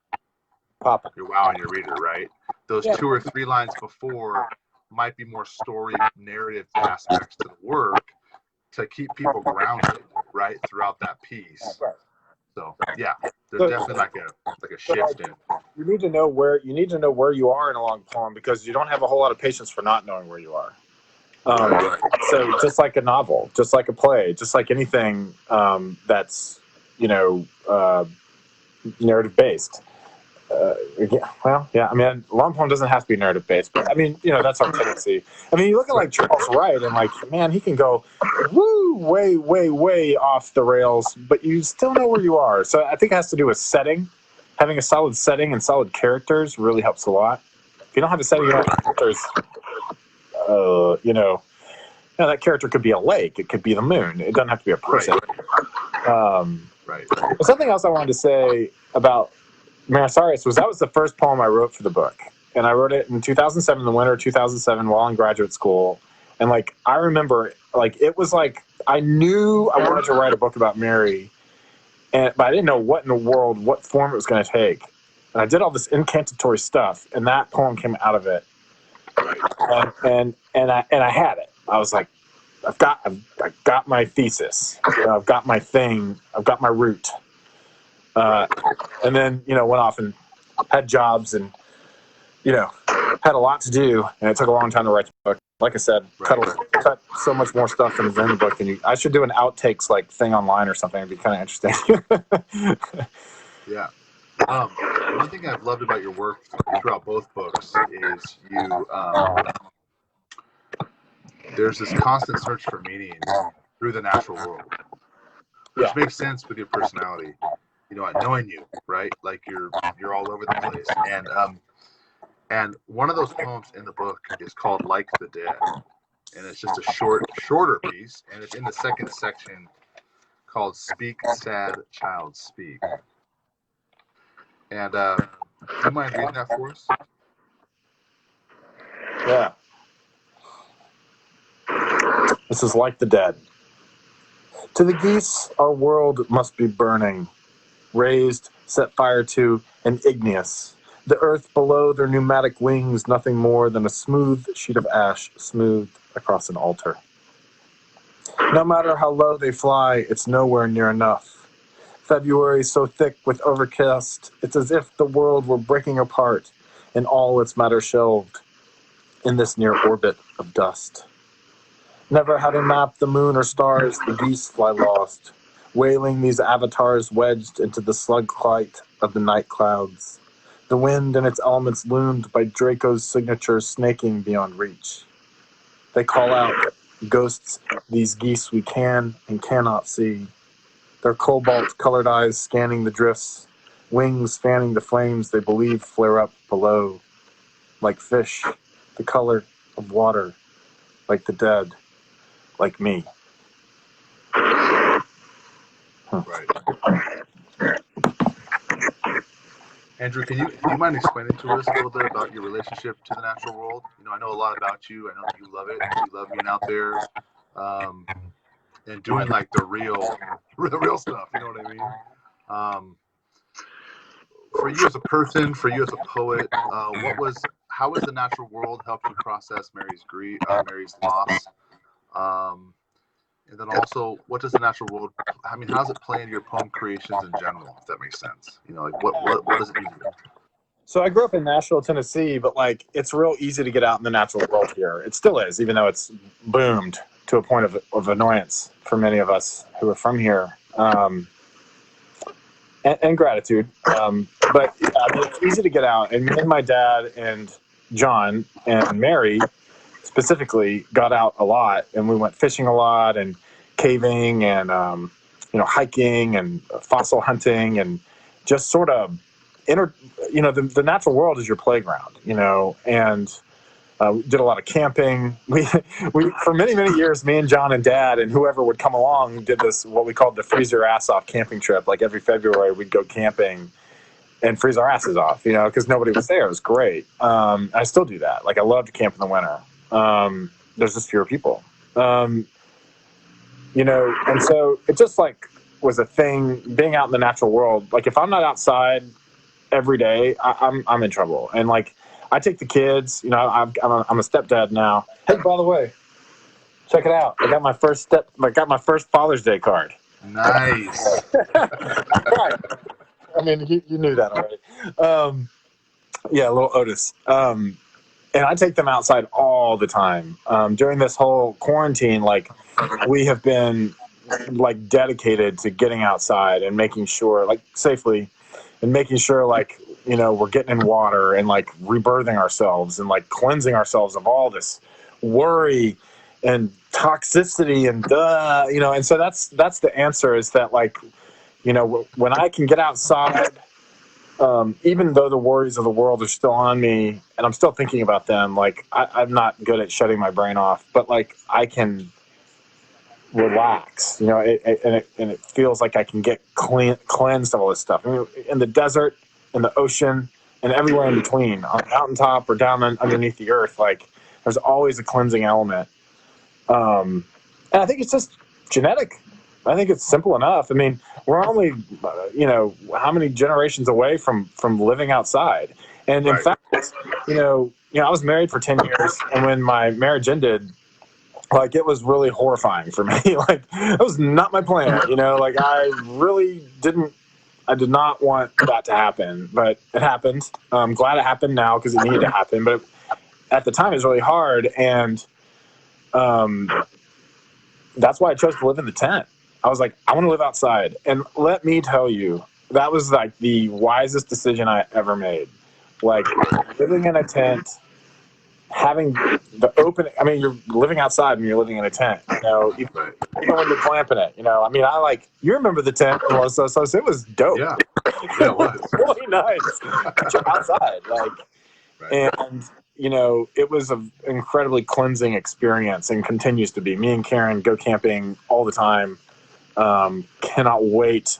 wowing your reader, right? Those 2 or 3 lines before might be more story narrative aspects to the work to keep people grounded, right, throughout that piece. So yeah, there's definitely like a shift in. You need to know where you are in a long poem, because you don't have a whole lot of patience for not knowing where you are. So just like a novel, just like a play, just like anything that's narrative based. I mean, a long poem doesn't have to be narrative based, but I mean, that's our tendency. I mean, you look at like Charles Wright, and like, man, he can go way off the rails, but you still know where you are. So I think it has to do with setting. Having a solid setting and solid characters really helps a lot. If you don't have a setting, you don't have characters. That character could be a lake. It could be the moon. It doesn't have to be a person. Right. Something else I wanted to say about Marisarius that was the first poem I wrote for the book. And I wrote it in 2007, the winter of 2007, while in graduate school. And like, I remember, like, it was like, I knew I wanted to write a book about Mary, but I didn't know what form it was going to take. And I did all this incantatory stuff, and that poem came out of it. And I had it. I was like, I've got my thesis. I've got my thing. I've got my root. And then, went off and had jobs and, had a lot to do. And it took a long time to write the book. Like I said, cut so much more stuff in the book. And I should do an outtakes like thing online or something. It'd be kind of interesting. Yeah. One thing I've loved about your work throughout both books is there's this constant search for meaning through the natural world, which makes sense with your personality. Knowing you, right? Like you're all over the place. And one of those poems in the book is called Like the Dead. And it's just a shorter piece, and it's in the second section called Speak, Sad Child, Speak. And Do you mind reading that for us? Yeah. This is Like the Dead. To the geese, our world must be burning, raised, set fire to, and igneous. The earth below their pneumatic wings, nothing more than a smooth sheet of ash smoothed across an altar. No matter how low they fly, it's nowhere near enough. February so thick with overcast, it's as if the world were breaking apart and all its matter shelved in this near orbit of dust. Never having mapped the moon or stars, the geese fly lost, wailing these avatars wedged into the slug light of the night clouds. The wind and its elements loomed by Draco's signature snaking beyond reach. They call out, ghosts, these geese we can and cannot see. Their cobalt-colored eyes scanning the drifts, wings fanning the flames they believe flare up below. Like fish, the color of water, like the dead, like me. Right. Andrew, do you mind explaining to us a little bit about your relationship to the natural world? You know, I know a lot about you. I know that you love it. You love being out there, and doing like the real stuff. You know what I mean? For you as a person, for you as a poet, how has the natural world helped you process Mary's loss? And then also, what does the natural world? I mean, how does it play into your poem creations in general? If that makes sense, you know, like what does it mean to you? So I grew up in Nashville, Tennessee, but like it's real easy to get out in the natural world here. It still is, even though it's boomed to a point of annoyance for many of us who are from here, and gratitude. But yeah, I mean, it's easy to get out. And me and my dad and John and Mary specifically got out a lot, and we went fishing a lot and caving and hiking and fossil hunting and just sort of the natural world is your playground, and we did a lot of camping. We for many years, me and John and Dad and whoever would come along did this what we called the freeze your ass off camping trip. Like every February, we'd go camping and freeze our asses off, because nobody was there. It was great. I still do that. Like I love to camp in the winter. There's just fewer people, and so it just like was a thing being out in the natural world. Like if I'm not outside every day, I'm in trouble. And like I take the kids, I'm a stepdad now. Hey, by the way, check it out. I got my first Father's Day card. Nice. Right. I mean, you knew that already. Yeah, little Otis. And I take them outside all the time. During this whole quarantine, like we have been like dedicated to getting outside and making sure, like safely, and making sure like, we're getting in water and like rebirthing ourselves and like cleansing ourselves of all this worry and toxicity and and so that's the answer is that like, when I can get outside, even though the worries of the world are still on me and I'm still thinking about them, like I'm not good at shutting my brain off, but like I can relax, and it feels like I can get cleansed of all this stuff. I mean, in the desert, in the ocean, and everywhere in between, on the mountaintop or down underneath the earth, like there's always a cleansing element. And I think it's just genetic. I think it's simple enough. I mean, we're only, how many generations away from living outside. And in fact, I was married for 10 years, and when my marriage ended, like it was really horrifying for me. Like that was not my plan, like I did not want that to happen, but it happened. I'm glad it happened now because it needed to happen. But at the time it was really hard. And that's why I chose to live in the tent. I was like, I want to live outside. And let me tell you, that was like the wisest decision I ever made. Like living in a tent, having the open, I mean, you're living outside and you're living in a tent, even when you're clamping it, I mean, you remember the tent, so it was dope. Yeah, it was really nice. You're outside, like, right. And, it was an incredibly cleansing experience and continues to be. Me and Karen go camping all the time. Cannot wait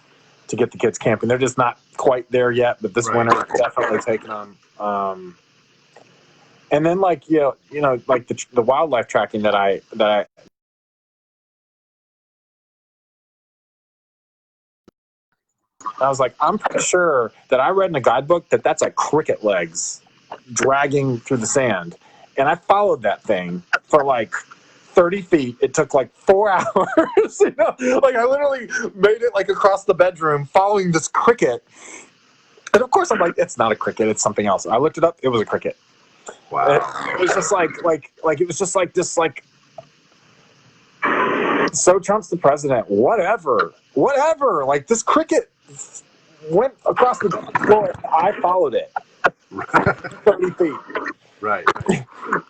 to get the kids camping. They're just not quite there yet, but this winter we're definitely taking them. And then like you know like the wildlife tracking that I was like, I'm pretty sure that I read in a guidebook that that's a cricket legs dragging through the sand, and I followed that thing for like 30 feet. It took like 4 hours. You know, like I literally made it like across the bedroom following this cricket. And of course, I'm like, it's not a cricket. It's something else. I looked it up. It was a cricket. Wow. It was just like it was just like this like. So Trump's the president. Whatever. Like this cricket went across the floor. I followed it 30 feet. Right.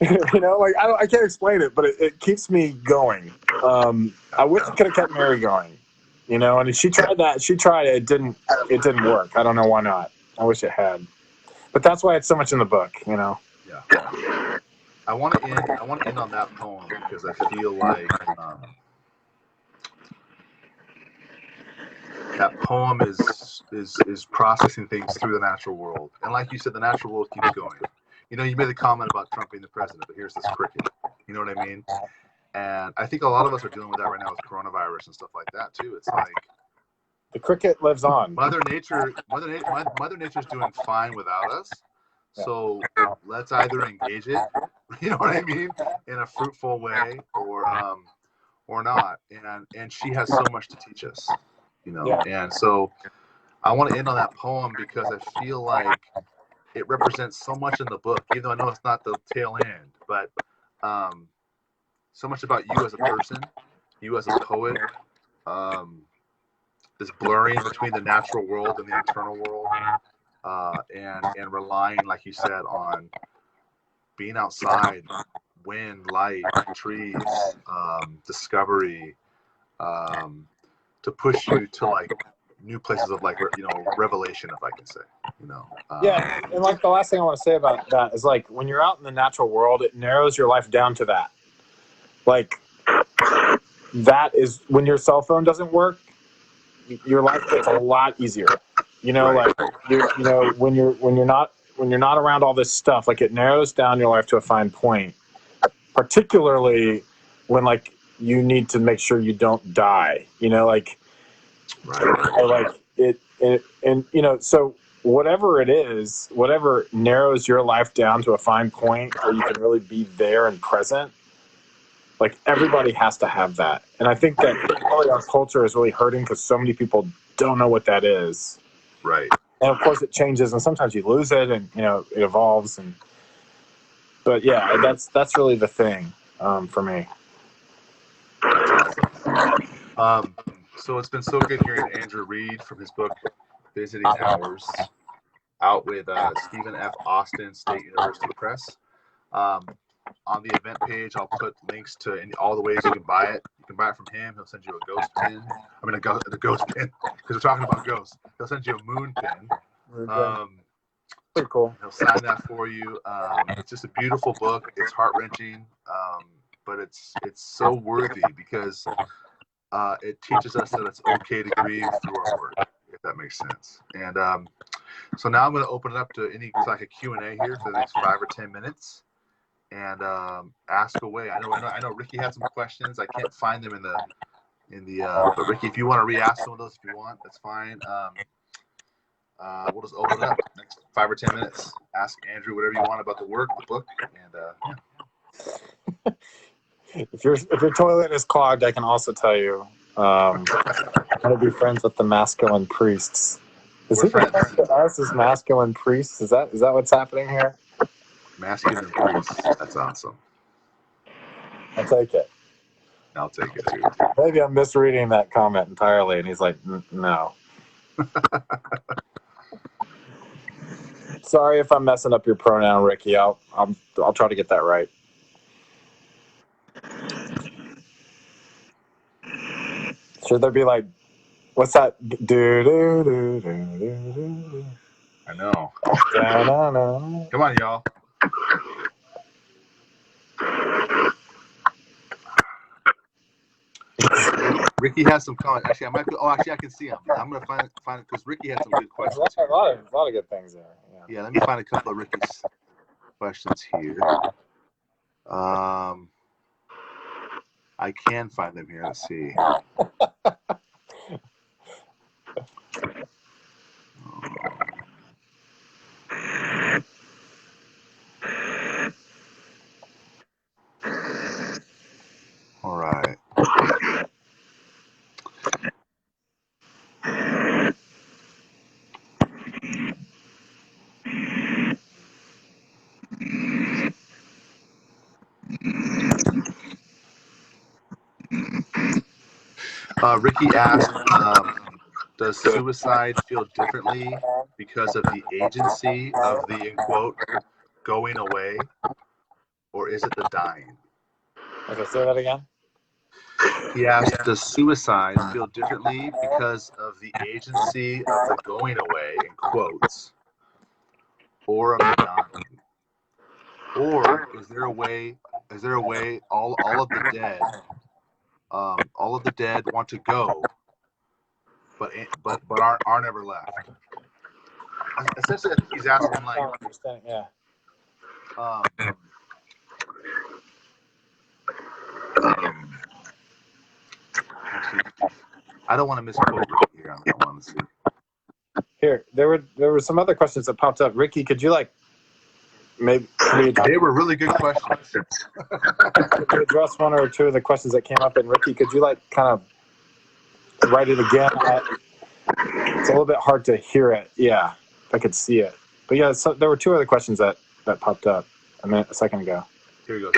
You know, like I can't explain it, but it keeps me going. I wish it could have kept Mary going. You know, and she tried that. She tried it. It didn't work. I don't know why not. I wish it had. But that's why it's so much in the book. You know. Yeah. I want to end on that poem because I feel like that poem is processing things through the natural world, and like you said, the natural world keeps going. You know, you made a comment about Trump being the president, but here's this cricket. You know what I mean? And I think a lot of us are dealing with that right now with coronavirus and stuff like that too. It's like the cricket lives on. Mother Nature's doing fine without us. So let's either engage it, you know what I mean, in a fruitful way, or not. And she has so much to teach us, you know. Yeah. And so I want to end on that poem because I feel like it represents so much in the book, even though I know it's not the tail end, but so much about you as a person, you as a poet, this blurring between the natural world and the eternal world, and relying, like you said, on being outside, wind, light, trees, discovery, to push you to like new places of like, you know, revelation, if I can say, you know. Yeah, and like the last thing I want to say about that is like when you're out in the natural world, it narrows your life down to that. Like that is when your cell phone doesn't work, your life gets a lot easier. You know, right. like you know when you're not around all this stuff, like it narrows down your life to a fine point. Particularly when like you need to make sure you don't die. You know, like or like it and you know, so whatever it is, whatever narrows your life down to a fine point where you can really be there and present, like everybody has to have that. And I think that probably our culture is really hurting because so many people don't know what that is. Right. And of course it changes and sometimes you lose it and, you know, it evolves. But yeah, that's really the thing for me. So it's been so good hearing Andrew read from his book, Visiting Hours, out with Stephen F. Austin State University Press. On the event page, I'll put links to all the ways you can buy it. You can buy it from him. He'll send you a ghost pin. I mean, a ghost pin, because we're talking about ghosts. He'll send you a moon pin. Pretty cool. He'll sign that for you. It's just a beautiful book. It's heart-wrenching, but it's so worthy because it teaches us that it's okay to grieve through our work, if that makes sense. And so now I'm going to open it up to like a Q&A here for the next 5 or 10 minutes. And ask away. I know Ricky had some questions. I can't find them in the. But Ricky, if you want to re-ask some of those, if you want, that's fine. We'll just open it up next 5 or 10 minutes. Ask Andrew whatever you want about the work, the book, and yeah. If your toilet is clogged, I can also tell you how to be friends with the masculine priests. Is he referring to us as masculine priests? Is that what's happening here? Masculine priests. That's awesome. I'll take it. I'll take it too. Maybe I'm misreading that comment entirely, and he's like, no. Sorry if I'm messing up your pronoun, Ricky. I'll try to get that right. Should there be like, what's that? I know. Da-na-na. Come on, y'all. Ricky has some comments. Actually, I might. Actually, I can see him. I'm gonna find it because Ricky had some good There's questions. a lot of good things there. Yeah, let me find a couple of Ricky's questions here. I can find them here. Let's see. All right. Ricky asked, does suicide feel differently because of the agency of the, in quote, going away, or is it the dying? Okay, say that again. He asked, does suicide feel differently because of the agency of the going away, in quotes, or of the dying? Or is there a way all of the dead want to go, but aren't ever left? Essentially, I think he's asking, like, yeah. I don't want to misquote Ricky here on that one. Let's see. Here, there were some other questions that popped up. Ricky, could you maybe they were really good questions. Could you address one or two of the questions that came up? And Ricky, could you kind of write it again? It's a little bit hard to hear it. Yeah, I could see it. But yeah, so there were two other questions that popped up a second ago. Here we go.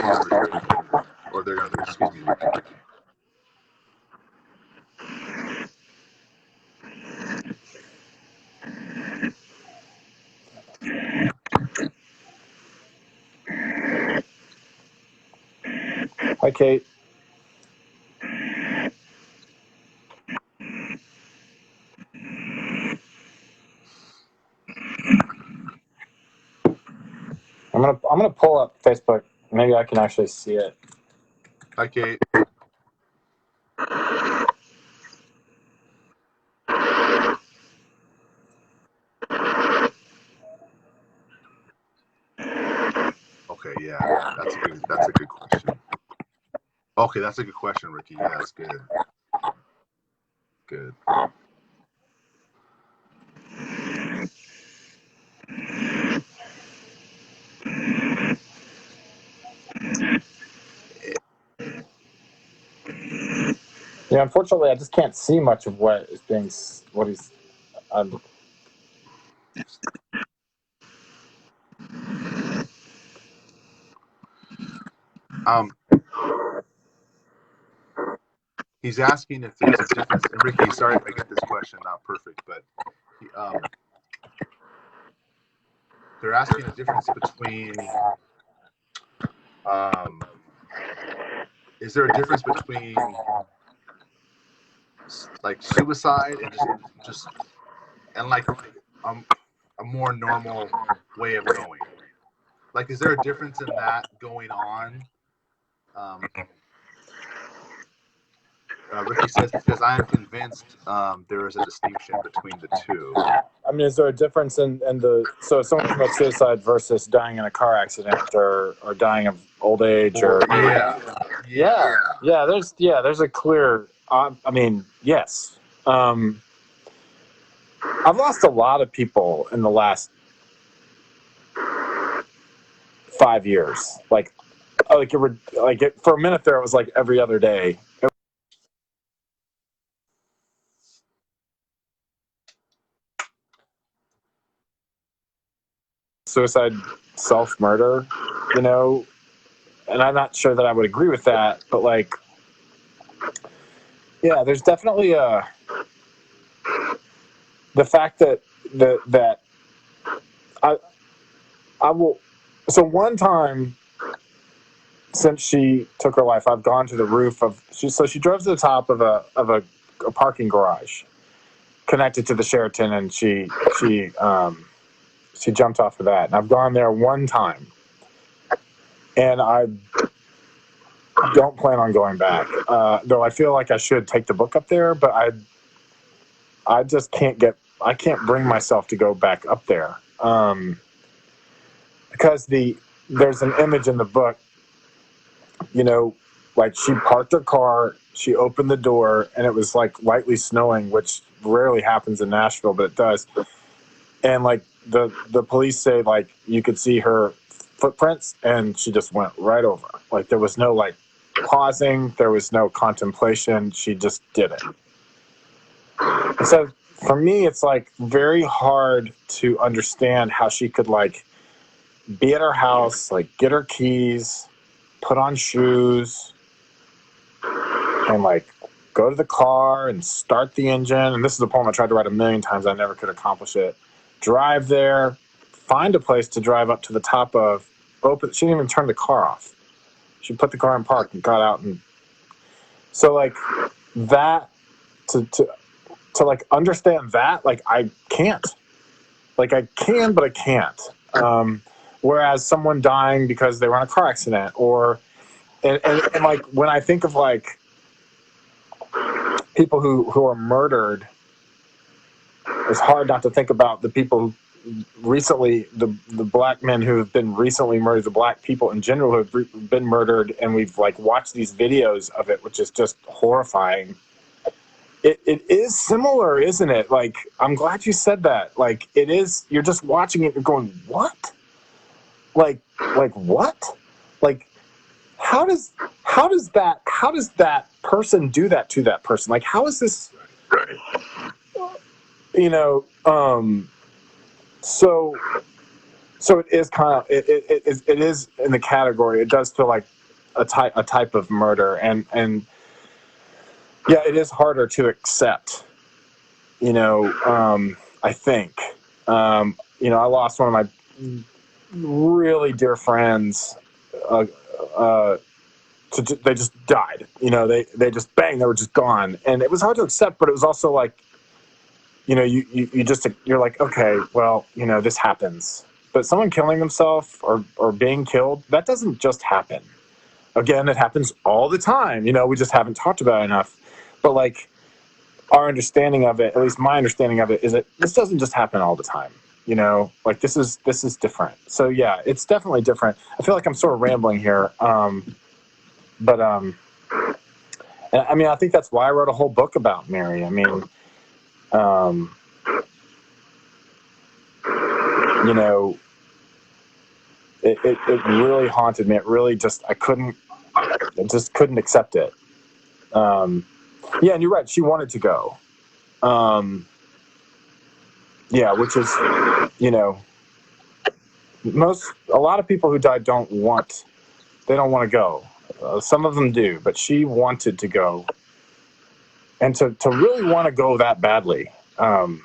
Or they're going to, excuse me, Ricky. Hi, Kate. I'm gonna pull up Facebook. Maybe I can actually see it. Hi, Kate. Okay, yeah, that's a good question. Okay, that's a good question, Ricky. Yeah, that's good. Good. Yeah, unfortunately, I just can't see much of what he's. He's asking if there's a difference. And Ricky, sorry if I get this question not perfect, but they're asking a difference between. Is there a difference between suicide and just a more normal way of going? Is there a difference in that going on? Ricky says, because I am convinced there is a distinction between the two. I mean, is there a difference in so if someone commits suicide versus dying in a car accident or dying of old age there's a clear. Yes. I've lost a lot of people in the last 5 years. For a minute there, it was every other day. Suicide, self-murder, and I'm not sure that I would agree with that, but there's definitely the fact that I will. So one time since she took her life, I've gone to the roof of she drove to the top of a parking garage connected to the Sheraton, and she jumped off of that. And I've gone there one time, and don't plan on going back. Though I feel like I should take the book up there, but I just I can't bring myself to go back up there. Because there's an image in the book, you know, like she parked her car, she opened the door, and it was like lightly snowing, which rarely happens in Nashville, but it does. And like the police say, like you could see her footprints, and she just went right over. Like there was no like pausing, there was no contemplation. She just did it. And so for me, it's like very hard to understand how she could like be at her house, like get her keys, put on shoes, and like go to the car and start the engine. And this is a poem I tried to write 1,000,000 times. I never could accomplish it. Drive there, find a place to drive up to the top of, open. She didn't even turn the car off. She put the car in park and got out. And so like that, to like understand that, like I can't. Like I can, but I can't. Whereas someone dying because they were in a car accident, or and like when I think of like people who are murdered, it's hard not to think about the people who recently, the black men who have been recently murdered, the black people in general who have been murdered, and we've like watched these videos of it, which is just horrifying. It is similar, isn't it? Like, I'm glad you said that. Like, it is, you're just watching it and going, what? Like what? Like, how does that person do that to that person? Like, how is this, you know, so it is kind of, it is in the category. It does feel like a type of murder. And yeah, it is harder to accept, you know, I think, you know, I lost one of my really dear friends, they just died, you know, they just bang, they were just gone. And it was hard to accept, but it was also like, you know, you just, you're like, okay, well, you know, this happens, but someone killing themselves or being killed, that doesn't just happen. Again, it happens all the time. You know, we just haven't talked about it enough. But like our understanding of it, at least my understanding of it, is that this doesn't just happen all the time. You know, like this is different. So yeah, it's definitely different. I feel like I'm sort of rambling here. But I mean, I think that's why I wrote a whole book about Mary. I mean, you know, it really haunted me. It really just, I just couldn't accept it. Yeah, and you're right. She wanted to go. Yeah, which is, you know, a lot of people who died don't want to go. Some of them do, but she wanted to go. And to really want to go that badly, you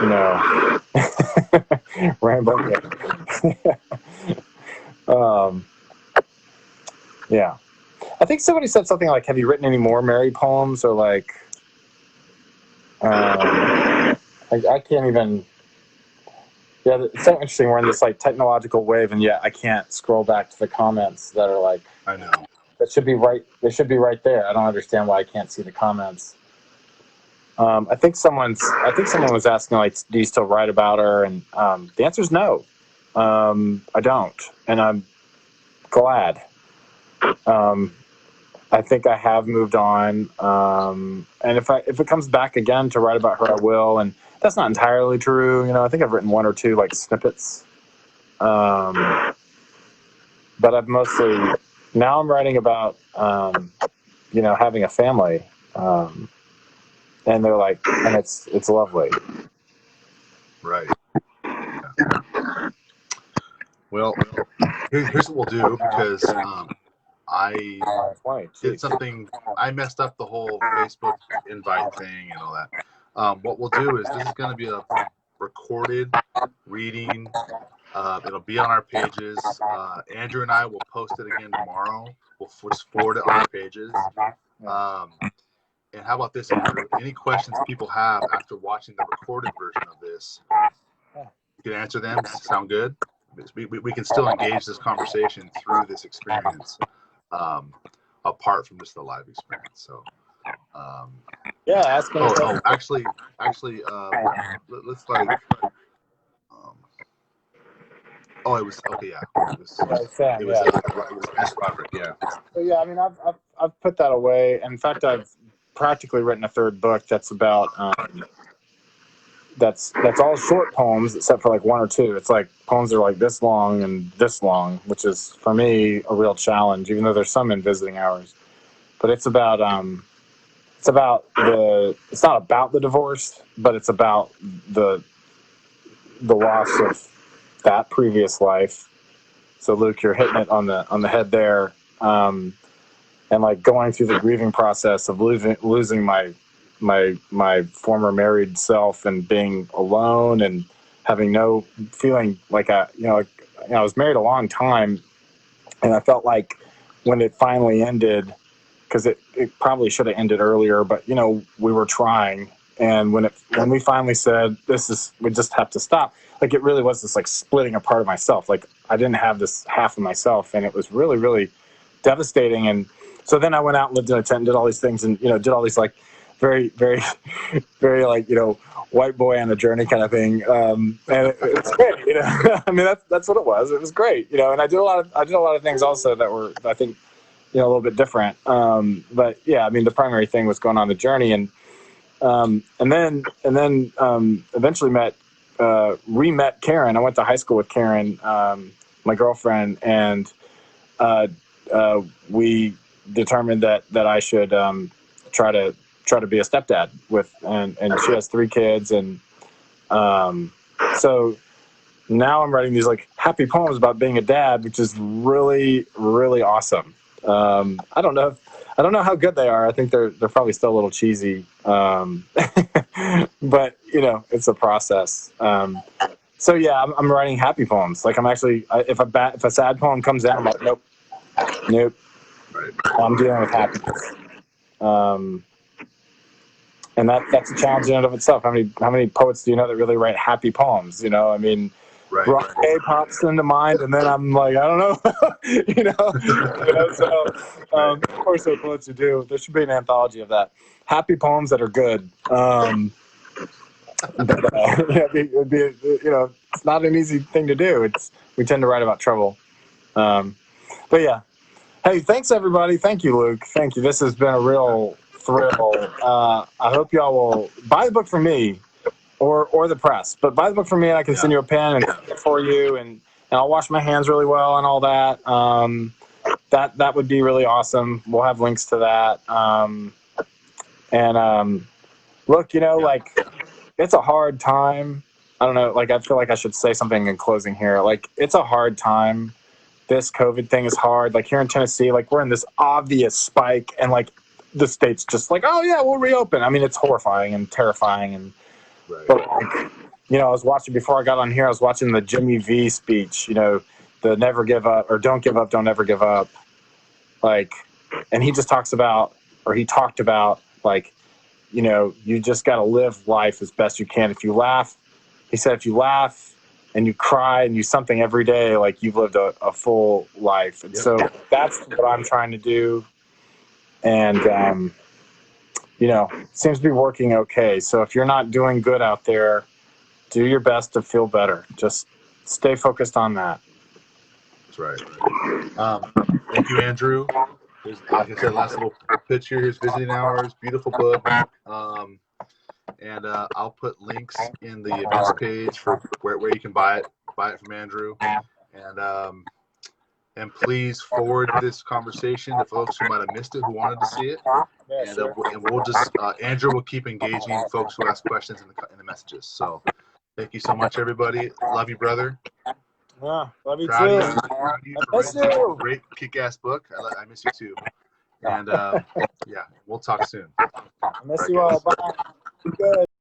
know, rambling. Yeah. I think somebody said something like, have you written any more Mary poems? Or like, I can't even, yeah, it's so interesting. We're in this like technological wave, and yet I can't scroll back to the comments that are like, I know. that should be right. They should be right there. I don't understand why I can't see the comments. I think someone was asking, like, do you still write about her? And the answer is no. I don't, and I'm glad. I think I have moved on, and if it comes back again to write about her, I will. And that's not entirely true. You know, I think I've written one or two like snippets, but I've mostly, now I'm writing about you know, having a family, and they're like, and it's lovely. Right. Yeah. Well, here's what we'll do, because I did something. I messed up the whole Facebook invite thing and all that. What we'll do is, this is going to be a recorded reading. It'll be on our pages. Andrew and I will post it again tomorrow. We'll just forward it on our pages. And how about this, Andrew? Any questions people have after watching the recorded version of this, you can answer them. Does it sound good? we can still engage this conversation through this experience, apart from just the live experience. So, yeah, ask me. Actually, let's like, it was okay. Yeah, it was Sam, it was S. Roderick. Yeah. So yeah, I mean, I've put that away. In fact, I've practically written a third book that's about that's all short poems except for like one or two. It's like poems that are like this long and this long, which is for me a real challenge, even though there's some in visiting hours. But it's about it's not about the divorce, but it's about the loss of that previous life. So Luke, you're hitting it on the head there. And like going through the grieving process of losing my former married self and being alone and having no feeling like I was married a long time, and I felt like when it finally ended, because it probably should have ended earlier, but we were trying, and when we finally said we just have to stop, like it really was this like splitting apart of myself. Like I didn't have this half of myself, and it was really, really devastating. And so then I went out and lived in a tent and did all these things, and did all these like very, very, very like white boy on a journey kind of thing. And it's great, I mean that's what it was. It was great, and I did a lot of things also that were, I think, a little bit different. But yeah, I mean the primary thing was going on the journey, and then eventually re-met Karen. I went to high school with Karen, my girlfriend, and we determined that I should try to be a stepdad and she has 3 kids, and so now I'm writing these like happy poems about being a dad, which is really, really awesome. I don't know how good they are. I think they're probably still a little cheesy, but it's a process. So yeah, I'm writing happy poems. Like I'm actually, if a sad poem comes out, I'm like, nope. I'm dealing with happiness. And that's a challenge in and of itself. How many poets do you know that really write happy poems? I mean, Rock A pops into mind, and then I'm like, I don't know, So of course, there are poets who do. There should be an anthology of that. Happy poems that are good. But, it'd be it's not an easy thing to do. We tend to write about trouble. But yeah. Hey, thanks everybody. Thank you, Luke. Thank you. This has been a real thrill. I hope y'all will buy the book from me or the press, but buy the book from me and I can send you a pen and for you, and I'll wash my hands really well and all that. That would be really awesome. We'll have links to that. Look, like it's a hard time. I don't know. Like, I feel like I should say something in closing here. Like, it's a hard time. This COVID thing is hard. Like here in Tennessee, like we're in this obvious spike, and like the state's just like, oh yeah, we'll reopen. I mean, it's horrifying and terrifying. And but like, I was watching before I got on here. I was watching the Jimmy V speech. The never give up, or don't give up, don't ever give up. Like, and he just talked about like, you just got to live life as best you can. If you laugh, he said, if you laugh and you cry and you something every day, like you've lived a full life. And so that's what I'm trying to do. And, seems to be working okay. So if you're not doing good out there, do your best to feel better. Just stay focused on that. That's right. Thank you, Andrew. Like I said, last little pitch here. Here's Visiting Hours. Beautiful book. And I'll put links in the events page for where you can buy it from Andrew, and please forward this conversation to folks who might have missed it, who wanted to see it, and we'll just Andrew will keep engaging folks who ask questions in the messages. So thank you so much, everybody. Love you, brother. Yeah, love you Proud too. of you for writing a great kick-ass book. I miss you too. And we'll talk soon. I miss you all. Bye. Good.